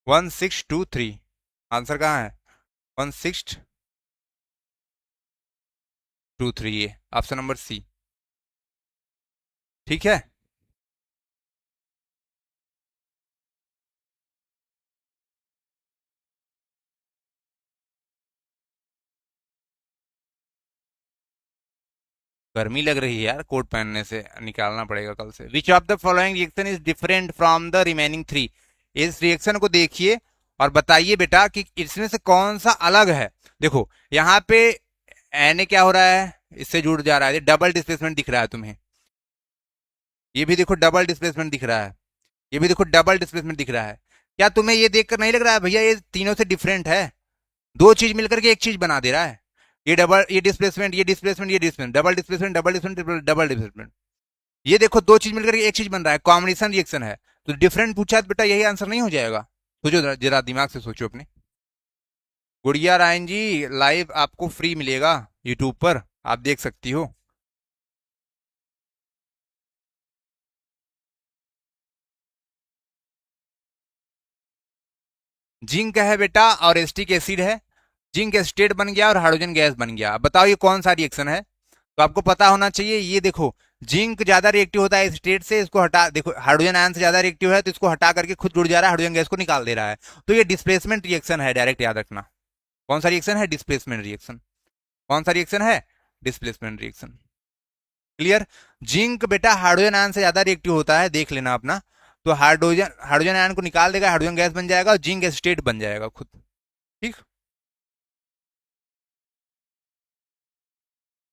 1 6 2 3, आंसर कहाँ है, 1 6 2 3, ये ऑप्शन नंबर सी, ठीक है। गर्मी लग रही है यार, कोट पहनने से, निकालना पड़ेगा कल से। विच of the following reaction is different from the remaining three? इस रिएक्शन को देखिए और बताइए बेटा कि इसमें से कौन सा अलग है। देखो यहाँ पे Na क्या हो रहा है, इससे जुड़ जा रहा है, डबल डिस्प्लेसमेंट दिख रहा है तुम्हें, ये भी देखो डबल डिस्प्लेसमेंट दिख रहा है, ये भी देखो डबल डिस्प्लेसमेंट दिख रहा है। क्या तुम्हें ये देखकर नहीं लग रहा है भैया ये तीनों से डिफरेंट है? दो चीज मिलकर के एक चीज बना दे रहा है। ये डबल, ये डिस्प्लेसमेंट, ये डिस्प्लेसमेंट, ये displacement, double displacement, double displacement, double displacement. ये देखो दो चीज मिलकर के एक चीज बन रहा है, कॉम्बिनेशन रिएक्शन है। तो डिफरेंट पूछा तो बेटा यही आंसर नहीं हो जाएगा? सोचो जरा दिमाग से सोचो अपने। गुड़िया रायन जी, लाइव आपको फ्री मिलेगा यूट्यूब पर, आप देख सकती हो। जिंक है बेटा और एसिटिक एसिड है, जिंक एस्टेट बन गया और हाइड्रोजन गैस बन गया। अब बताओ ये कौन सा रिएक्शन है? तो आपको पता होना चाहिए। ये देखो जिंक ज्यादा रिएक्टिव होता है स्टेट से, इसको हटा, देखो हाइड्रोजन आयन से ज्यादा रिएक्टिव है तो इसको हटा करके खुद जुड़ जा रहा है, हाइड्रोजन गैस को निकाल दे रहा है। तो ये डिस्प्लेसमेंट रिएक्शन है, डायरेक्ट याद रखना। कौन सा रिएक्शन है? Displacement reaction. कौन सा रिएक्शन है? Displacement reaction. क्लियर? जिंक बेटा हाइड्रोजन आयन से ज्यादा रिएक्टिव होता है, देख लेना अपना। तो हाइड्रोजन हाइड्रोजन आयन को निकाल देगा, हाइड्रोजन गैस बन जाएगा और जिंक एस्टेट बन जाएगा खुद। ठीक,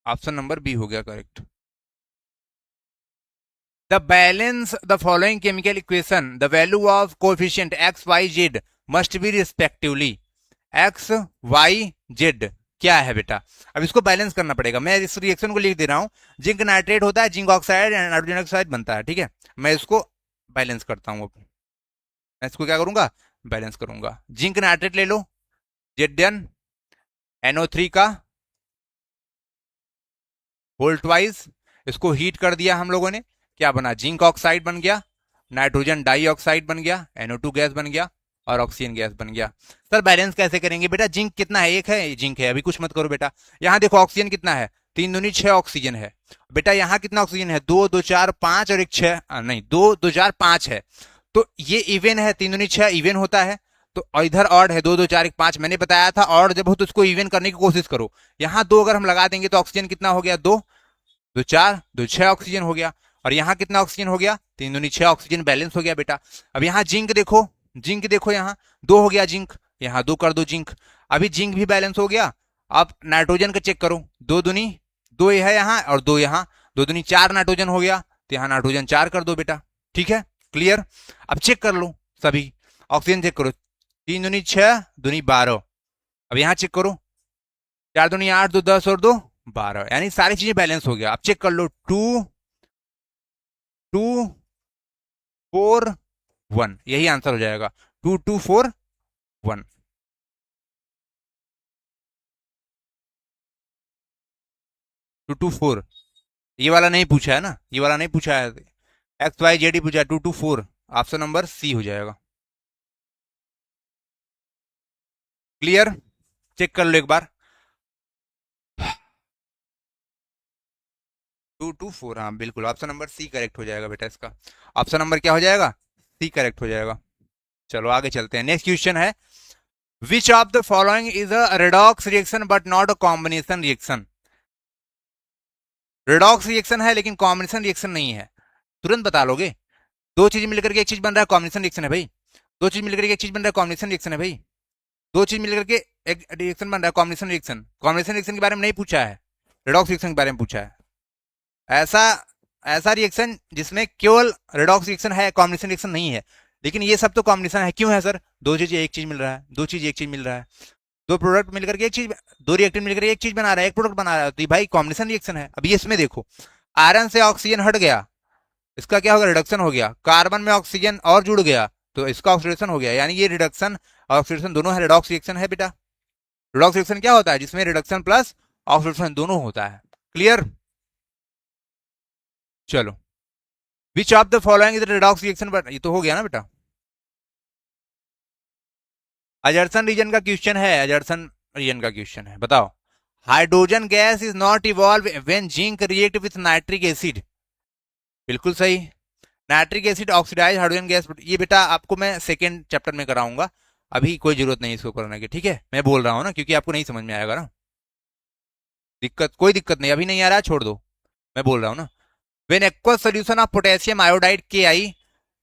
ऑप्शन नंबर बी हो गया correct. The balance the following chemical equation. The value of coefficient x, y, z must be respectively x, y, z। क्या है बेटा? अब इसको बैलेंस करना पड़ेगा। मैं इस रिएक्शन को लिख दे रहा हूं। जिंक नाइट्रेट होता है, zinc oxide and nitrogen oxide बनता है, ठीक है। मैं इसको बैलेंस करता हूं। मैं इसको क्या करूंगा? बैलेंस करूंगा। जिंक नाइट्रेट ले लो, Zn NO3 का वोल्ट वाइज, इसको हीट कर दिया हम लोगों ने, क्या बना? जिंक ऑक्साइड बन गया, नाइट्रोजन डाइऑक्साइड बन गया, NO2 गैस बन गया और ऑक्सीजन गैस बन गया। सर बैलेंस कैसे करेंगे बेटा? जिंक कितना है? एक है जिंक है, अभी कुछ मत करो बेटा। यहाँ देखो ऑक्सीजन कितना है, 3 दूनी 6 ऑक्सीजन है बेटा। यहाँ कितना ऑक्सीजन है? 2 2 4 5 और एक 6, नहीं 2 2 4 5 है। तो ये इवन है, 3 दूनी 6 इवन होता है। तो इधर ऑड है, 2 2 4 1 5। मैंने बताया था ऑड जब हो तो उसको इवन करने की कोशिश करो। यहाँ 2 अगर हम लगा देंगे तो ऑक्सीजन कितना हो गया? 2 2 4 2 6 ऑक्सीजन हो गया। और यहाँ कितना ऑक्सीजन हो गया? 3 दूनी 6 ऑक्सीजन, बैलेंस हो गया बेटा। अब यहाँ जिंक देखो, जिंक देखो यहाँ 2 हो गया जिंक, यहाँ 2 कर दो जिंक, अभी जिंक भी बैलेंस हो गया। अब नाइट्रोजन का चेक करो, 2 दूनी 2 है यहाँ और 2 यहाँ, 2 दूनी 4 नाइट्रोजन हो गया, तो यहाँ नाइट्रोजन 4 कर दो बेटा। ठीक है, क्लियर? अब चेक कर लो सभी ऑक्सीजन चेक करो, 3 दूनी 6 दूनी 12। अब यहाँ चेक करो, 4 दूनी 8 2 10 और 2 12, यानी सारी चीजें बैलेंस हो गया। अब चेक कर लो 2 2 4 1, यही आंसर हो जाएगा 2 2 4 1। 2 2 4, ये वाला नहीं पूछा है ना, ये वाला नहीं पूछा है, एक्स वाई जेड ही पूछा है। 2 2 4, ऑप्शन नंबर सी हो जाएगा। क्लियर? चेक कर लो एक बार। 2 2 4, हाँ बिल्कुल ऑप्शन नंबर सी करेक्ट हो जाएगा बेटा इसका। ऑप्शन नंबर क्या हो जाएगा? सी करेक्ट हो जाएगा। चलो आगे चलते हैं। नेक्स्ट क्वेश्चन है, विच of the following is a redox reaction but not a combination reaction? Redox reaction है लेकिन कॉम्बिनेशन रिएक्शन नहीं है, तुरंत बता लोगे? दो चीज मिलकर के एक चीज बन रहा है, कॉम्बिनेशन रिएक्शन है भाई। दो चीज मिलकर के एक चीज बन रहा है, कॉम्बिनेशन रिएक्शन है भाई। दो चीज मिलकर के एक रिएक्शन बन रहा है, कॉम्बिनेशन रिएक्शन। कॉम्बिनेशन रिएक्शन के बारे में नहीं पूछा है, रेडॉक्स रिएक्शन के बारे में पूछा है। ऐसा ऐसा रिएक्शन जिसमें केवल रेडॉक्स रिएक्शन है, कॉम्बिनेशन रिएक्शन नहीं है। लेकिन ये सब तो कॉम्बिनेशन है, क्यों है सर? दो चीज एक चीज मिल रहा है, दो चीज एक चीज मिल रहा है, दो प्रोडक्ट मिलकर के एक चीज, दो रिएक्टेंट मिलकर एक चीज बना रहा है, एक प्रोडक्ट बना रहा है, तो ये भाई कॉम्बिनेशन रिएक्शन है। अब ये इसमें देखो, आयरन से ऑक्सीजन हट गया, इसका क्या होगा? रिडक्शन हो गया। कार्बन में ऑक्सीजन और जुड़ गया तो इसका ऑक्सीडेशन हो गया, यानी ये रिडक्शन और ऑक्सीडेशन दोनों है, रिडॉक्स रिएक्शन है बेटा। रिडॉक्स रिएक्शन क्या होता है? जिसमें रिडक्शन प्लस ऑक्सीडेशन दोनों होता है। क्लियर? चलो, विच of the following is redox reaction? But ये तो हो गया ना बेटा। अजर्सन रीजन का क्वेश्चन है, अजर्सन रीजन का क्वेश्चन है, बताओ। Hydrogen gas is not evolve when zinc react with nitric acid. बिल्कुल सही। Nitric acid oxidise hydrogen gas, ये बेटा आपको मैं सेकेंड चैप्टर में कराऊंगा, अभी कोई जरूरत नहीं इसको करने की। ठीक है, मैं बोल रहा हूँ ना क्योंकि आपको नहीं समझ में आएगा ना। दिक्कत, कोई दिक्कत नहीं, अभी नहीं आ रहा है छोड़ दो। मैं बोल रहा हूँ ना, when aqueous solution of potassium iodide KI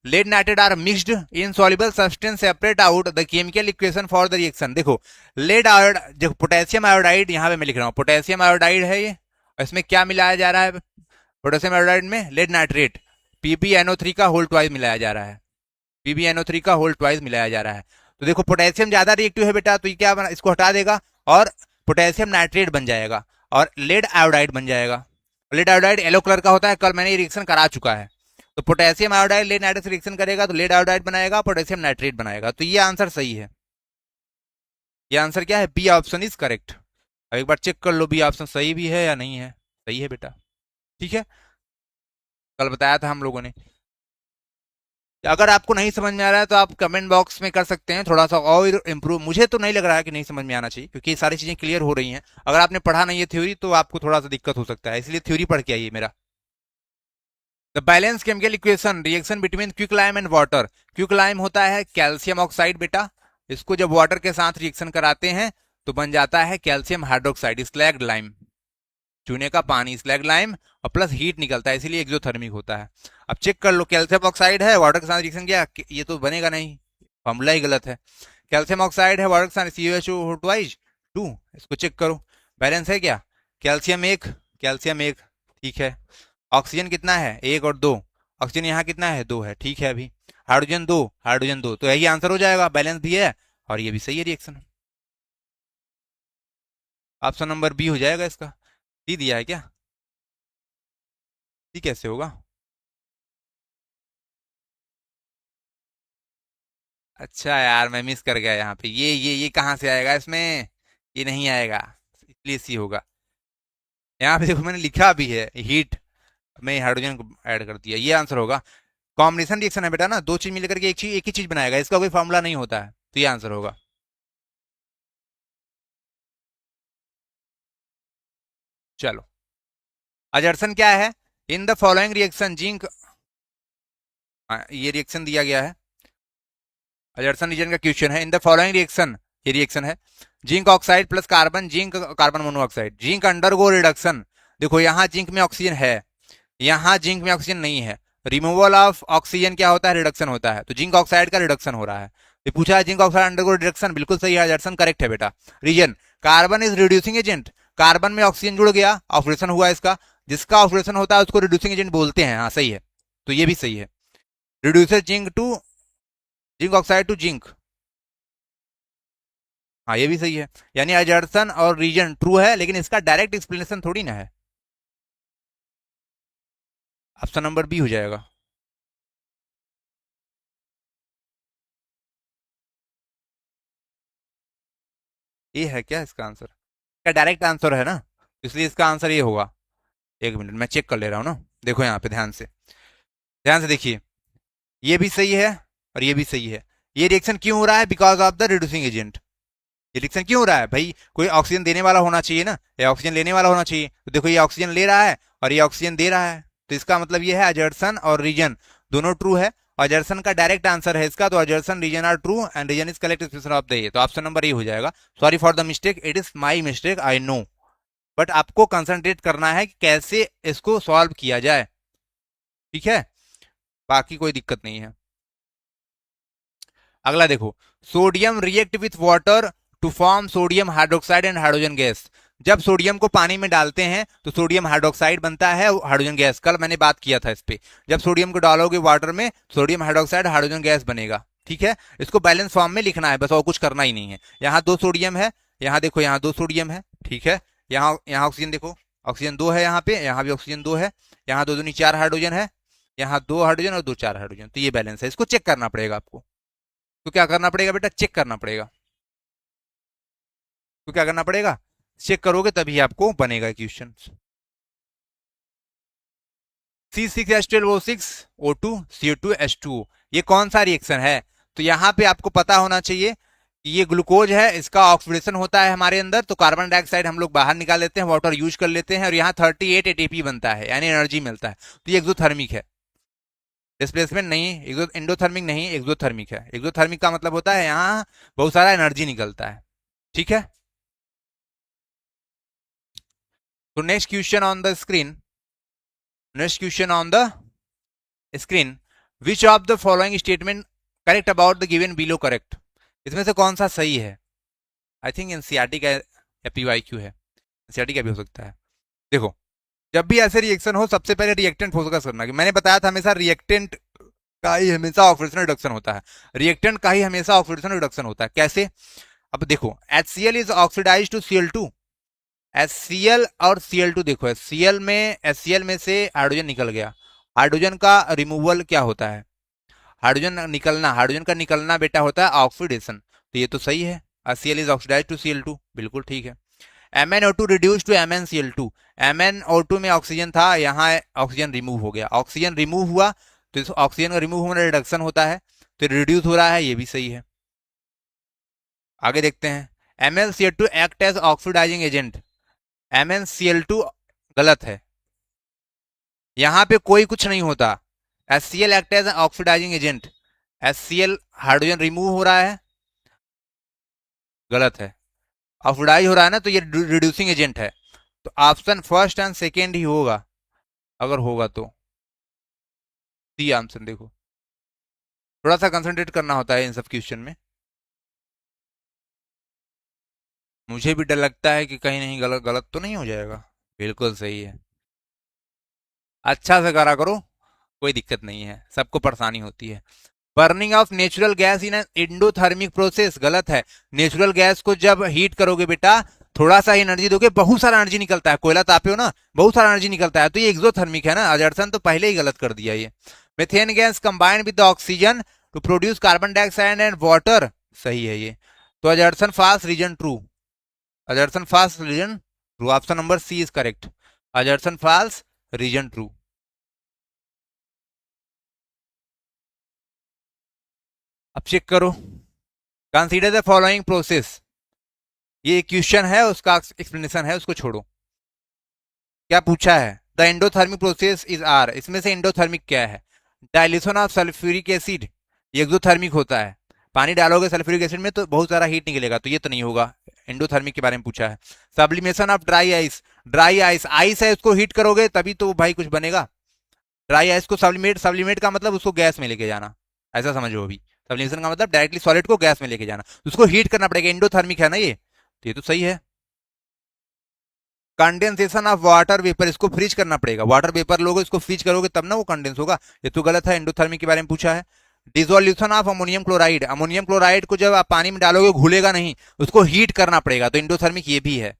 lead nitrate are mixed in soluble substance separate out the chemical equation for the reaction। देखो लेड आयोड जो पोटेशियम आयोडाइड यहाँ पे मैं लिख रहा हूँ, पोटेशियम आयोडाइड है ये, इसमें क्या मिलाया जा रहा है? पोटेशियम आयोडाइड में लेड नाइट्रेट PbNO3 का होल ट्वाइस मिलाया जा रहा है, PbNO3 का होल ट्वाइस मिलाया जा रहा है। तो देखो पोटेशियम ज्यादा रिएक्टिव है बेटा, तो ये क्या बना, इसको हटा देगा और पोटेशियम नाइट्रेट बन जाएगा और लेड आयोडाइड बन जाएगा। लेड आयोडाइड येलो कलर का होता है, कल मैंने ये रिएक्शन करा चुका है। तो पोटेशियम आयोडाइड लेड नाइट्रेट से रिएक्शन करेगा तो लेड आयोडाइड बनाएगा, पोटेशियम नाइट्रेट बनाएगा। तो ये आंसर सही है। ये आंसर क्या है? B option is correct. अब एक बार चेक कर लो बी ऑप्शन सही भी है या नहीं है। सही है बेटा, ठीक है, कल बताया था हम लोगों ने। अगर आपको नहीं समझ में आ रहा है तो आप कमेंट बॉक्स में कर सकते हैं थोड़ा सा और इम्प्रूव। मुझे तो नहीं लग रहा है कि नहीं समझ में आना चाहिए, क्योंकि ये सारी चीजें क्लियर हो रही हैं। अगर आपने पढ़ा नहीं है थ्योरी तो आपको थोड़ा सा दिक्कत हो सकता है, इसलिए थ्योरी पढ़ के आइए मेरा। The balance chemical equation reaction between quicklime and water. Quicklime होता है कैल्शियम ऑक्साइड बेटा, इसको जब वाटर के साथ रिएक्शन कराते हैं तो बन जाता है कैल्शियम हाइड्रोक्साइड, स्लैग्ड लाइम, चूने का पानी, स्लैग लाइम, और प्लस हीट निकलता है, इसीलिए एक्सोथर्मिक होता है। अब चेक कर लो, कैल्शियम ऑक्साइड है, वाटर के साथ रिएक्शन किया, ये तो बनेगा नहीं, फॉर्मूला ही गलत है। कैल्शियम ऑक्साइड है, वाटर के साथ CuHO ट्वाइस 2, इसको चेक करो, बैलेंस है क्या? कैल्शियम एक, कैल्शियम एक, ठीक है। ऑक्सीजन कितना है? एक और दो, ऑक्सीजन यहाँ कितना है? दो है, ठीक है। अभी हाइड्रोजन दो, हाइड्रोजन दो, तो यही आंसर हो जाएगा, बैलेंस भी है और ये भी सही है रिएक्शन। ऑप्शन नंबर बी हो जाएगा इसका। डी दिया है क्या? डी कैसे होगा? अच्छा यार, मैं मिस कर गया यहाँ पे, ये कहाँ से आएगा इसमें? ये नहीं आएगा, इसलिए सी होगा। यहाँ पे देखो मैंने लिखा भी है हीट में हाइड्रोजन को ऐड कर दिया, ये आंसर होगा। कॉम्बिनेशन रिएक्शन है बेटा ना, दो चीज मिलकर के एक ही चीज बनाएगा, इसका कोई फॉर्मूला नहीं होता है, तो ये आंसर होगा। चलो, अजर्सन क्या है? इन द फॉलोइंग रिएक्शन जिंक, ये रिएक्शन दिया गया है, अजर्सन रीजन का क्वेश्चन है। इन द फॉलोइंग रिएक्शन, ये रिएक्शन है, zinc oxide plus carbon, zinc carbon monoxide, zinc undergo reduction. देखो यहाँ जिंक में ऑक्सीजन है, यहाँ जिंक में ऑक्सीजन नहीं है, रिमूवल ऑफ ऑक्सीजन क्या होता है? रिडक्शन होता है, तो जिंक ऑक्साइड का रिडक्शन हो रहा है। ये पूछा है जिंक ऑक्साइड अंडरगो रिडक्शन, बिल्कुल सही है, रिडक्शन करेक्ट है बेटा। Reason, carbon is reducing agent, carbon में ऑक्सीजन जुड़ गया, ऑक्सीडेशन हुआ इसका, जिसका ऑक्सीडेशन होता है उसको रिड्यूसिंग एजेंट बोलते हैं, हाँ सही है, तो ये भी सही है। Reducer zinc to, zinc oxide to zinc, हाँ ये भी सही है। यानी अजर्सन और रीजन ट्रू है, लेकिन इसका डायरेक्ट एक्सप्लेनेशन थोड़ी ना है। ऑप्शन नंबर बी हो जाएगा। ये है क्या इसका आंसर? इसका डायरेक्ट आंसर है ना, इसलिए इसका आंसर ये होगा। एक मिनट मैं चेक कर ले रहा हूँ ना, देखो यहाँ पे ध्यान से, ध्यान से देखिए, ये भी सही है और ये भी सही है। ये रिएक्शन क्यों हो रहा है? Because of the reducing agent. ये रिएक्शन क्यों हो रहा है भाई? कोई ऑक्सीजन देने वाला होना चाहिए ना, या ऑक्सीजन लेने वाला होना चाहिए। तो देखो ये ऑक्सीजन ले रहा है और ये ऑक्सीजन दे रहा है, तो इसका मतलब ये है अजर्सन और रीजन दोनों ट्रू है। अजर्सन का डायरेक्ट आंसर है इसका, तो assertion reason are true and reason is correct explanation of the ये, तो ऑप्शन नंबर ए हो जाएगा। Sorry for the mistake, it is my mistake, I know, but आपको कंसंट्रेट करना है कि कैसे इसको सॉल्व किया जाए, ठीक है, बाकी कोई दिक्कत नहीं है। अगला देखो, sodium react with water to form sodium hydroxide and hydrogen gas. जब सोडियम को पानी में डालते हैं तो सोडियम हाइड्रोक्साइड बनता है, हाइड्रोजन गैस, कल मैंने बात किया था इस पे। जब सोडियम को डालोगे वाटर में, सोडियम हाइड्रोक्साइड हाइड्रोजन गैस बनेगा, ठीक है। इसको बैलेंस फॉर्म में लिखना है बस, और कुछ करना ही नहीं है। यहाँ दो सोडियम है, यहाँ देखो यहाँ दो सोडियम है, ठीक है। यहाँ यहाँ ऑक्सीजन देखो, ऑक्सीजन दो है यहाँ पे, यहाँ भी ऑक्सीजन दो है, यहाँ दो दूनी चार हाइड्रोजन है, यहाँ दो हाइड्रोजन और दो चार हाइड्रोजन, तो ये बैलेंस है। इसको चेक करना पड़ेगा आपको, तो क्या करना पड़ेगा बेटा? चेक करना पड़ेगा। तो क्या करना पड़ेगा? चेक करोगे तभी आपको बनेगा क्वेश्चन। C6H12O6O2CO2H2O, ये कौन सा रिएक्शन है? तो यहाँ पे आपको पता होना चाहिए कि ये ग्लूकोज है, इसका ऑक्सीडेशन होता है हमारे अंदर, तो कार्बन डाइऑक्साइड हम लोग बाहर निकाल लेते हैं, वाटर यूज कर लेते हैं, और यहाँ 38 ATP बनता है, यानी एनर्जी मिलता है, तो ये एक्सोथर्मिक है। डिस्प्लेसमेंट नहीं, एंडोथर्मिक नहीं, एक्सोथर्मिक है। एक्सोथर्मिक का मतलब होता है यहाँ बहुत सारा एनर्जी निकलता है, ठीक है। तो next question on the screen, next question on the screen, which of the following statement correct about the given below correct, इसमें से कौन सा सही है? आई थिंक एनसीईआरटी का या पीवाईक्यू है, एनसीईआरटी का भी हो सकता है। देखो, जब भी ऐसे रिएक्शन हो सबसे पहले रिएक्टेंट फोकस करना, कि मैंने बताया था हमेशा रिएक्टेंट का ही हमेशा ऑक्सीडेशन रिडक्शन होता है, रिएक्टेंट का ही हमेशा ऑक्सीडेशन रिडक्शन होता है। कैसे? अब देखो, HCl is oxidise to Cl2, HCl और Cl2, देखो Cl में HCl में से हाइड्रोजन निकल गया, हाइड्रोजन का रिमूवल क्या होता है? हाइड्रोजन का निकलना बेटा होता है ऑक्सीडेशन, तो ये तो सही है, HCl is oxidise to Cl2, बिल्कुल ठीक है। MnO2 reduce to MnCl2, MnO2 में ऑक्सीजन था, यहाँ ऑक्सीजन रिमूव हो गया, ऑक्सीजन रिमूव हुआ तो इस ऑक्सीजन का रिमूव होने रिडक्शन होता है, तो रिड्यूस हो रहा है, ये भी सही है। आगे देखते हैं, MnCl2 act as oxidising agent, MnCl2 गलत है, यहां पे कोई कुछ नहीं होता, HCl act as oxidising agent, HCl hydrogen remove हो रहा है, गलत है, ऑक्सीडाइज हो रहा है ना, तो ये रिड्यूसिंग एजेंट है, तो ऑप्शन फर्स्ट एंड सेकेंड ही होगा, अगर होगा तो सी आंसर। देखो, थोड़ा सा कंसंट्रेट करना होता है इन सब क्वेश्चन में, मुझे भी डर लगता है कि कहीं नहीं गलत गलत तो नहीं हो जाएगा। बिल्कुल सही है, अच्छा से करा करो, कोई दिक्कत नहीं है, सबको परेशानी होती है। Burning of natural gas in endothermic process, गलत है, नेचुरल गैस को जब हीट करोगे बेटा, थोड़ा सा एनर्जी दोगे, बहुत सारा एनर्जी निकलता है, कोयला तापे हो ना, बहुत सारा एनर्जी निकलता है, तो ये एक्सोथर्मिक है ना, अजर्सन तो पहले ही गलत कर दिया ये। Methane gas combined with oxygen to produce carbon dioxide and water, सही है ये, तो assertion false reason true, assertion false reason true, option number C is correct, assertion false reason true. अब चेक करो, कंसीडर द फॉलोइंग प्रोसेस, ये question है उसका explanation है, उसको छोड़ो। क्या पूछा है? The endothermic process is are, इसमें से एंडोथर्मिक क्या है? डाइल्यूशन ऑफ सल्फ्यूरिक एसिड, ये एक्सोथर्मिक होता है, पानी डालोगे सल्फ्यूरिक एसिड में तो बहुत सारा हीट निकलेगा, तो ये तो नहीं होगा, एंडोथर्मिक के बारे में पूछा है। Sublimation of dry ice, dry ice, ice है उसको हीट करोगे तभी तो भाई कुछ बनेगा, ड्राई आइस को सब्लिमेट, सब्लिमेट का मतलब उसको गैस में लेके जाना, ऐसा समझो अभी, सब्लिमेशन का मतलब डायरेक्टली सॉलिड को गैस में लेके जाना, उसको हीट करना पड़ेगा, एंडोथर्मिक है ना ये, तो ये तो सही है। कंडेंसेशन ऑफ वाटर वेपर, इसको फ्रीज करना पड़ेगा, वाटर वेपर लोगे इसको फ्रीज करोगे तब ना वो कंडेंस होगा, ये तो गलत है, एंडोथर्मिक के बारे में पूछा है। Dissolution of ammonium chloride, ammonium chloride को जब आप पानी में डालोगे घुलेगा नहीं, उसको हीट करना पड़ेगा, तो एंडोथर्मिक ये भी है,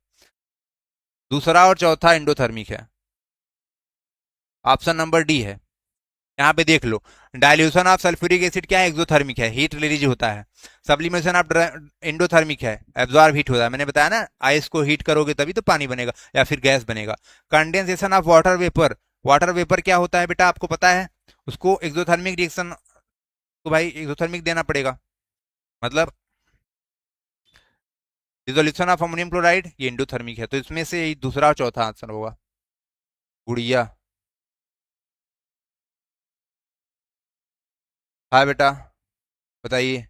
दूसरा और चौथा एंडोथर्मिक है, ऑप्शन नंबर डी है। यहाँ पे देख लो, डाइल्यूशन ऑफ सल्फ्यूरिक एसिड क्या है? एक्सोथर्मिक है, हीट रिलीज होता है। सब्लिमेशन ऑफ एंडोथर्मिक है, एब्जॉर्ब हीट होता है, मैंने बताया ना, आइस को हीट करोगे तभी तो पानी बनेगा या फिर गैस बनेगा। Condensation of water vapour, water vapour क्या होता है बेटा आपको पता है? उसको एक्सोथर्मिक रिएक्शन को भाई एक्सोथर्मिक देना पड़ेगा, मतलब डिसोल्यूशन ऑफ अमोनियम क्लोराइड ये एंडोथर्मिक है, तो इसमें से दूसरा और चौथा आंसर होगा। गुड़िया, हाँ बेटा बताइए।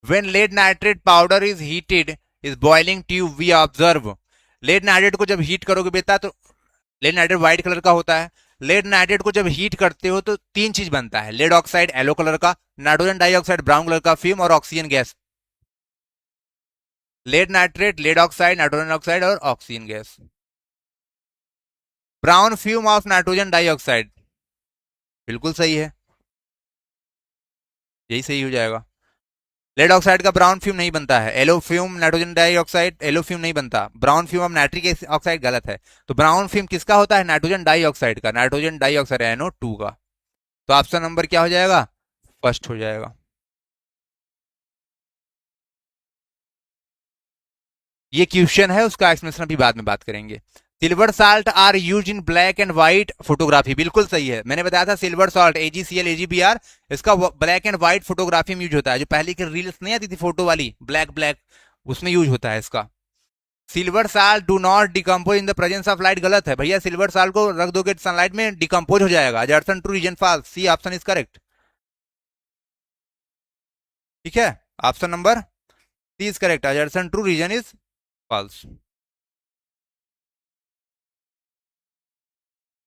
When lead nitrate powder is heated is boiling tube we observe, lead nitrate को जब हीट करोगे बेटा तो लेड नाइट्रेट व्हाइट कलर का होता है, लेड नाइट्रेट को जब हीट करते हो तो तीन चीज बनता है, लेड ऑक्साइड येलो कलर का, नाइट्रोजन डाइऑक्साइड ब्राउन कलर का फ्यूम और oxygen gas. Lead nitrate, lead oxide, nitrogen oxide और oxygen gas. Brown fume of nitrogen dioxide, बिल्कुल सही है, यही सही हो जाएगा। लेड ऑक्साइड का ब्राउन फ्यूम नहीं बनता है, yellow fume nitrogen dioxide yellow fume नहीं बनता, brown fume of nitric oxide गलत है, तो ब्राउन फ्यूम किसका होता है? नाइट्रोजन डाइऑक्साइड का, नाइट्रोजन डाइऑक्साइड NO2 का, तो ऑप्शन नंबर क्या हो जाएगा? फर्स्ट हो जाएगा। ये क्वेश्चन है, उसका एक्सप्लेनेशन अभी बाद में बात करेंगे। Silver salt are use in black and white photography, बिल्कुल सही है, मैंने बताया था सिल्वर साल्ट AgCl AgBr, इसका ब्लैक एंड व्हाइट फोटोग्राफी में यूज होता है, जो पहले की रील्स नहीं आती थी फोटो वाली ब्लैक ब्लैक, उसमें यूज होता है इसका। Silver salt do not decompose in the presence of light, गलत है भैया, सिल्वर साल्ट को रख दोगे सनलाइट में डिकम्पोज हो जाएगा, assertion true reason false, C option is correct. ठीक है, option number C is correct, assertion true, reason is false.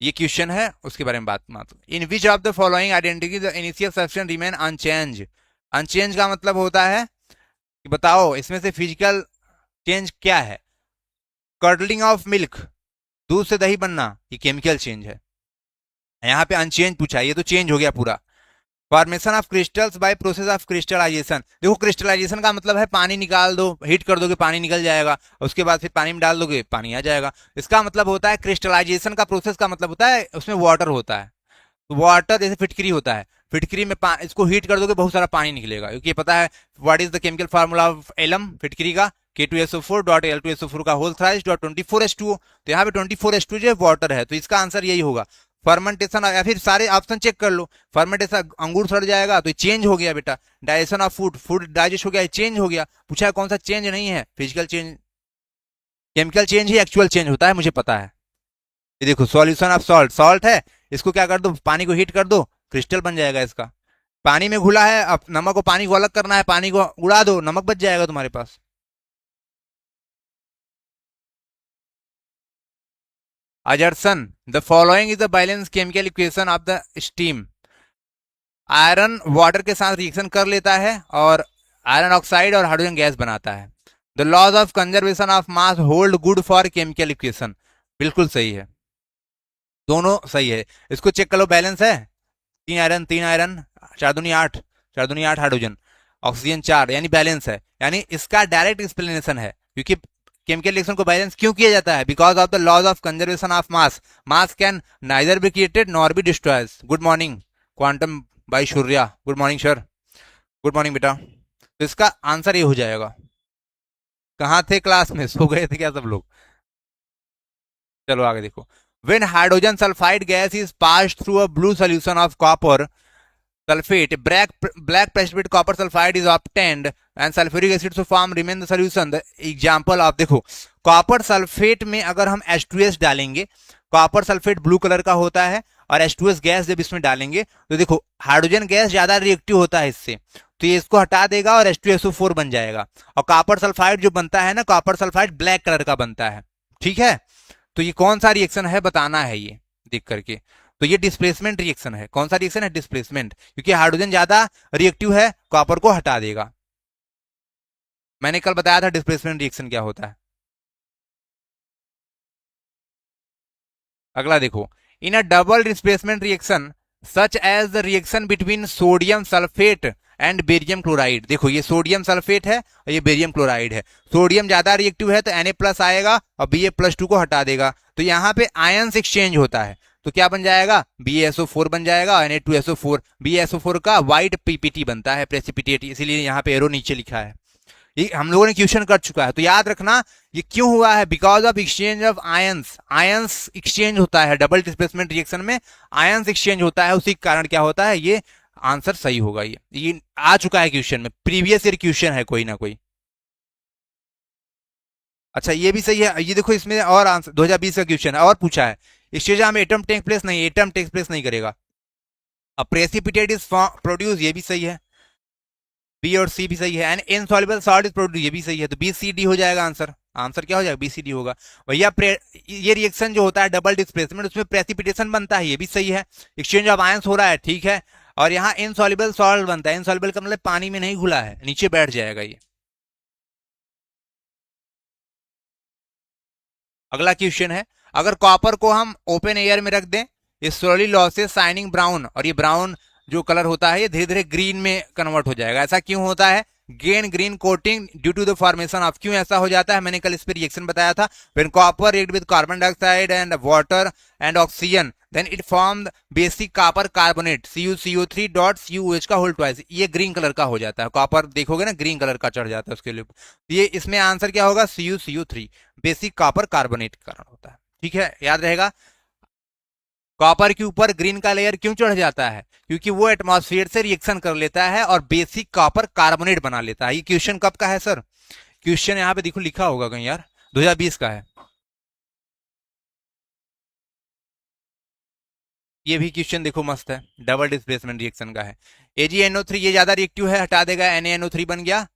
ये क्वेश्चन है, उसके बारे में बात मात्र। In which of the following identify the initial substance remain unchanged. Unchanged का मतलब होता है कि बताओ इसमें से फिजिकल चेंज क्या है। कर्डलिंग ऑफ मिल्क, दूध से दही बनना, ये केमिकल चेंज है। यहाँ पे अनचेंज पूछा है, ये तो चेंज हो गया पूरा। Formation of crystals by process of crystallisation, देखो क्रिस्टलाइजेशन का मतलब है पानी निकाल दो, हीट कर दोगे पानी निकल जाएगा, उसके बाद फिर पानी में डाल दोगे पानी आ जाएगा। इसका मतलब होता है क्रिस्टलाइजेशन का प्रोसेस का मतलब होता है उसमें वाटर होता है। तो वाटर जैसे फिटकरी होता है, फिटकरी में इसको हीट कर दोगे बहुत सारा पानी निकलेगा, क्योंकि पता है what is the chemical formula of alum, फिटकरी का K2SO4 डॉट L2SO4 का होल थ्राइस डॉट 24H2O। तो यहाँ पे 24H2 जो वाटर है, तो इसका आंसर यही होगा। फर्मेंटेशन, या फिर सारे ऑप्शन चेक कर लो। फर्मेंटेशन, अंगूर सड़ जाएगा तो चेंज हो गया बेटा। Digestion of food, food digest हो गया, चेंज हो गया। पूछा है कौन सा चेंज नहीं है, फिजिकल चेंज। केमिकल चेंज ही एक्चुअल चेंज होता है, मुझे पता है। ये देखो सॉल्यूशन ऑफ सॉल्ट, सॉल्ट है, इसको क्या कर दो, पानी को हीट कर दो, क्रिस्टल बन जाएगा इसका। पानी में घुला है, अब नमक को पानी को अलग करना है, पानी को उड़ा दो, नमक बच जाएगा तुम्हारे पास। Assertion, the following is the balance chemical equation of the steam. Iron water के साथ रिएक्शन कर लेता है और आयरन ऑक्साइड और हाइड्रोजन गैस बनाता है। The laws of conservation of mass hold good for chemical equation, बिल्कुल सही है, दोनों सही है। इसको चेक कर लो, बैलेंस है, 3 आयरन 3 आयरन, 4 दूनी 8, 4 दूनी 8 हाइड्रोजन, ऑक्सीजन 4, यानी बैलेंस है। यानी इसका डायरेक्ट एक्सप्लेनेशन है, क्योंकि केमिकल रिएक्शन को बैलेंस क्यों किया जाता है, because of the laws of conservation of mass. Mass can neither be created nor be destroyed. Good morning quantum by Surya, good morning sir, good morning बेटा। तो इसका आंसर ये हो जाएगा। कहाँ थे क्लास में, सो गए थे क्या सब लोग? चलो आगे देखो। When hydrogen sulfide gas is passed through a blue solution of copper sulfate, black precipitate copper sulfide is obtained and sulfuric acid so form remain the solution. The example of, देखो कॉपर सल्फेट में अगर हम H2S डालेंगे, copper sulphate blue colour का होता है, और H2S gas जब इसमें डालेंगे तो देखो हाइड्रोजन गैस ज्यादा रिएक्टिव होता है इससे, तो ये इसको हटा देगा और H2SO4 बन जाएगा। और कॉपर सल्फाइड जो बनता है ना, कॉपर सल्फाइड ब्लैक कलर का बनता है, ठीक है। तो ये कौन सा रिएक्शन है बताना है ये देख करके। तो ये डिस्प्लेसमेंट रिएक्शन है। कौन सा रिएक्शन है, डिस्प्लेसमेंट, क्योंकि हाइड्रोजन ज्यादा रिएक्टिव है, कॉपर को हटा देगा। मैंने कल बताया था डिस्प्लेसमेंट रिएक्शन क्या होता है। अगला देखो, in a double displacement reaction such as the reaction between sodium sulphate and barium chloride, देखो ये सोडियम सल्फेट है और ये बेरियम क्लोराइड है। सोडियम ज्यादा रिएक्टिव है तो Na+ आएगा और Ba+2 को हटा देगा, तो यहाँ पे आयंस एक्सचेंज होता है। तो क्या बन जाएगा, BaSO4 बन जाएगा, Na2SO4। BaSO4 का व्हाइट पीपीटी बनता है, प्रेसिपिटेट, इसीलिए यहाँ पे एरो नीचे लिखा है। ये हम लोगों ने क्वेश्चन कर चुका है, तो याद रखना ये क्यों हुआ है, because of exchange of ions. Ions exchange होता है डबल डिस्प्लेसमेंट रिएक्शन में, आयंस एक्सचेंज होता है, उसी के कारण क्या होता है, ये आंसर सही होगा। ये आ चुका है क्वेश्चन में, प्रीवियस ईयर क्वेश्चन है कोई ना कोई। अच्छा ये भी सही है, ये देखो इसमें और आंसर 2020 का क्वेश्चन है और पूछा है, एक्सचेंज में एटम टेक प्लेस नहीं, एटम टेक प्लेस नहीं करेगा। अब प्रेसिपिटेट इज प्रोड्यूस, ये भी सही है, बी और सी भी सही है। And insoluble salt is produce, ये भी सही है, तो बी सी डी हो जाएगा आंसर। आंसर क्या हो जाएगा, बी सी डी होगा भैया। ये रिएक्शन जो होता है डबल डिस्प्लेसमेंट, उसमें प्रेसिपिटेशन बनता है, ये भी सही है। एक्सचेंज ऑफ आयंस हो रहा है, ठीक है। और यहाँ इनसॉल्युबल सॉल्ट बनता है, इनसॉल्युबल का मतलब पानी में नहीं घुला है, नीचे बैठ जाएगा ये। अगला क्वेश्चन है, अगर कॉपर को हम ओपन एयर में रख दें, ये स्लोली लॉसेस शाइनिंग ब्राउन, और ये ब्राउन जो कलर होता है ये धीरे धीरे ग्रीन में कन्वर्ट हो जाएगा। ऐसा क्यों होता है, gain green coating due to the formation of, क्यों ऐसा हो जाता है, मैंने कल इस पर रिएक्शन बताया था। When copper react with carbon dioxide and water and oxygen then it form basic copper carbonate CuCO3 dot CuOH का होल ट्वाइस, ये ग्रीन कलर का हो जाता है। कॉपर देखोगे ना ग्रीन कलर का चढ़ जाता है उसके लिए। ये इसमें आंसर क्या होगा, CuCO3, बेसिक कॉपर कार्बोनेट के कारण होता है, ठीक है, याद रहेगा। कॉपर के ऊपर ग्रीन का लेयर क्यों चढ़ जाता है, क्योंकि वो एटमॉस्फेयर से रिएक्शन कर लेता है और बेसिक कॉपर कार्बोनेट बना लेता है। ये क्वेश्चन कब का है सर, क्वेश्चन यहाँ पे देखो लिखा होगा कहीं यार, 2020 का है। ये भी क्वेश्चन देखो मस्त है, डबल डिस्प्लेसमेंट रिएक्शन का है। AgNO3 ये ज्यादा रिएक्टिव है, हटा देगा, NaNO3 बन गया।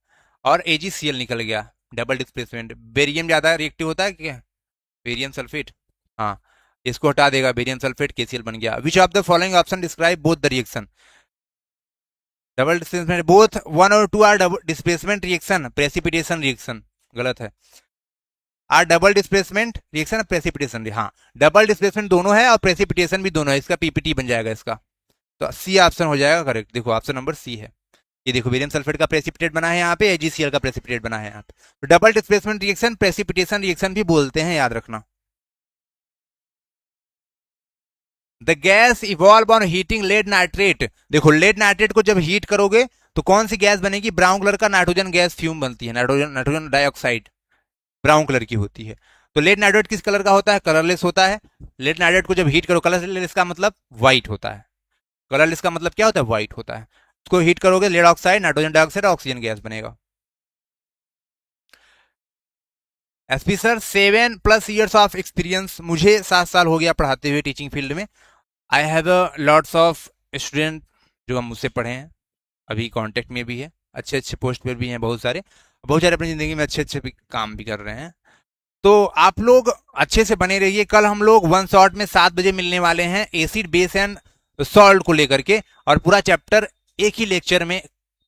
और AgCl निकल गया, डबल डिस्प्लेसमेंट। बेरियम ज्यादा रिएक्टिव होता है क्या? बेरियम सल्फेट, हाँ, इसको हटा देगा, बेरियम सल्फेट KCl बन गया। Which of the following option describe both the reaction? Double displacement, both 1 और 2 are double displacement reaction, precipitation reaction, गलत है। Are double displacement reaction, precipitation, हाँ, डबल डिस्प्लेसमेंट दोनों है और प्रेसिपिटेशन भी दोनों है, इसका PPT बन जाएगा इसका। तो सी ऑप्शन हो जाएगा करेक्ट। देखो ऑप्शन नंबर सी है। ये देखो बेरियम सल्फेट का प्रेसिपिटेट बना है यहाँ पे, AgCl का प्रेसिपिटेट बना है यहाँ पे। तो double displacement reaction precipitation reaction भी बोलते हैं, याद रखना। The gas evolve on heating lead nitrate. देखो लेड नाइट्रेट को जब हीट करोगे तो कौन सी गैस बनेगी? ब्राउन कलर का नाइट्रोजन गैस फ्यूम बनती है, nitrogen nitrogen dioxide brown colour की होती है। तो लेड नाइट्रेट किस कलर का होता है? कलरलेस होता है। लेड नाइट्रेट को जब हीट करो, कलरलेस का मतलब व्हाइट होता है। कलरलेस का मतलब क्या होता है? व्हाइट होता है। उसको हीट करोगे, lead oxide, nitrogen dioxide, oxygen gas बनेगा। SP sir 7+ years of experience, मुझे 7 साल हो गया पढ़ाते हुए टीचिंग फील्ड में। I have lots of student जो हम मुझसे पढ़े हैं, अभी कांटेक्ट में भी है, अच्छे अच्छे पोस्ट पर भी हैं, बहुत सारे अपनी ज़िंदगी में अच्छे अच्छे भी काम भी कर रहे हैं। तो आप लोग अच्छे से बने रहिए। कल हम लोग 1 शॉट में 7 बजे मिलने वाले हैं एसिड बेस एंड सॉल्ट को लेकर के, और पूरा चैप्टर एक ही लेक्चर में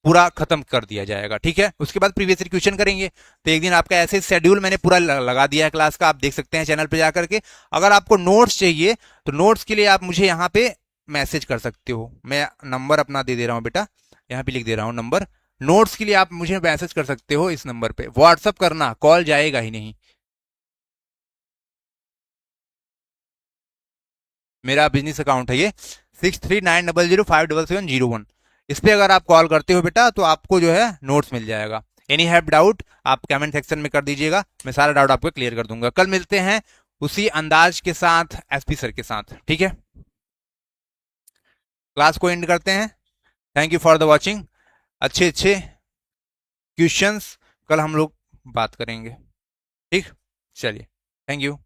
पूरा खत्म कर दिया जाएगा, ठीक है। उसके बाद प्रीवियस क्वेश्चन करेंगे। तो एक दिन आपका ऐसे शेड्यूल मैंने पूरा लगा दिया है क्लास का, आप देख सकते हैं चैनल पे जाकर के। अगर आपको नोट्स चाहिए तो नोट्स के लिए आप मुझे यहाँ पे मैसेज कर सकते हो। मैं नंबर अपना दे दे रहा हूँ बेटा, यहाँ पे लिख दे रहा हूँ नंबर। नोट्स के लिए आप मुझे मैसेज कर सकते हो इस नंबर पे, व्हाट्सअप करना, कॉल जाएगा ही नहीं। मेरा बिजनेस अकाउंट है ये, 6390057701। इस पे अगर आप कॉल करते हो बेटा तो आपको जो है नोट्स मिल जाएगा। एनी हैव डाउट आप कमेंट सेक्शन में कर दीजिएगा, मैं सारा डाउट आपको क्लियर कर दूंगा। कल मिलते हैं उसी अंदाज के साथ एसपी सर के साथ, ठीक है। क्लास को एंड करते हैं। Thank you for the watching. अच्छे अच्छे क्वेश्चंस कल हम लोग बात करेंगे, ठीक। चलिए, थैंक यू।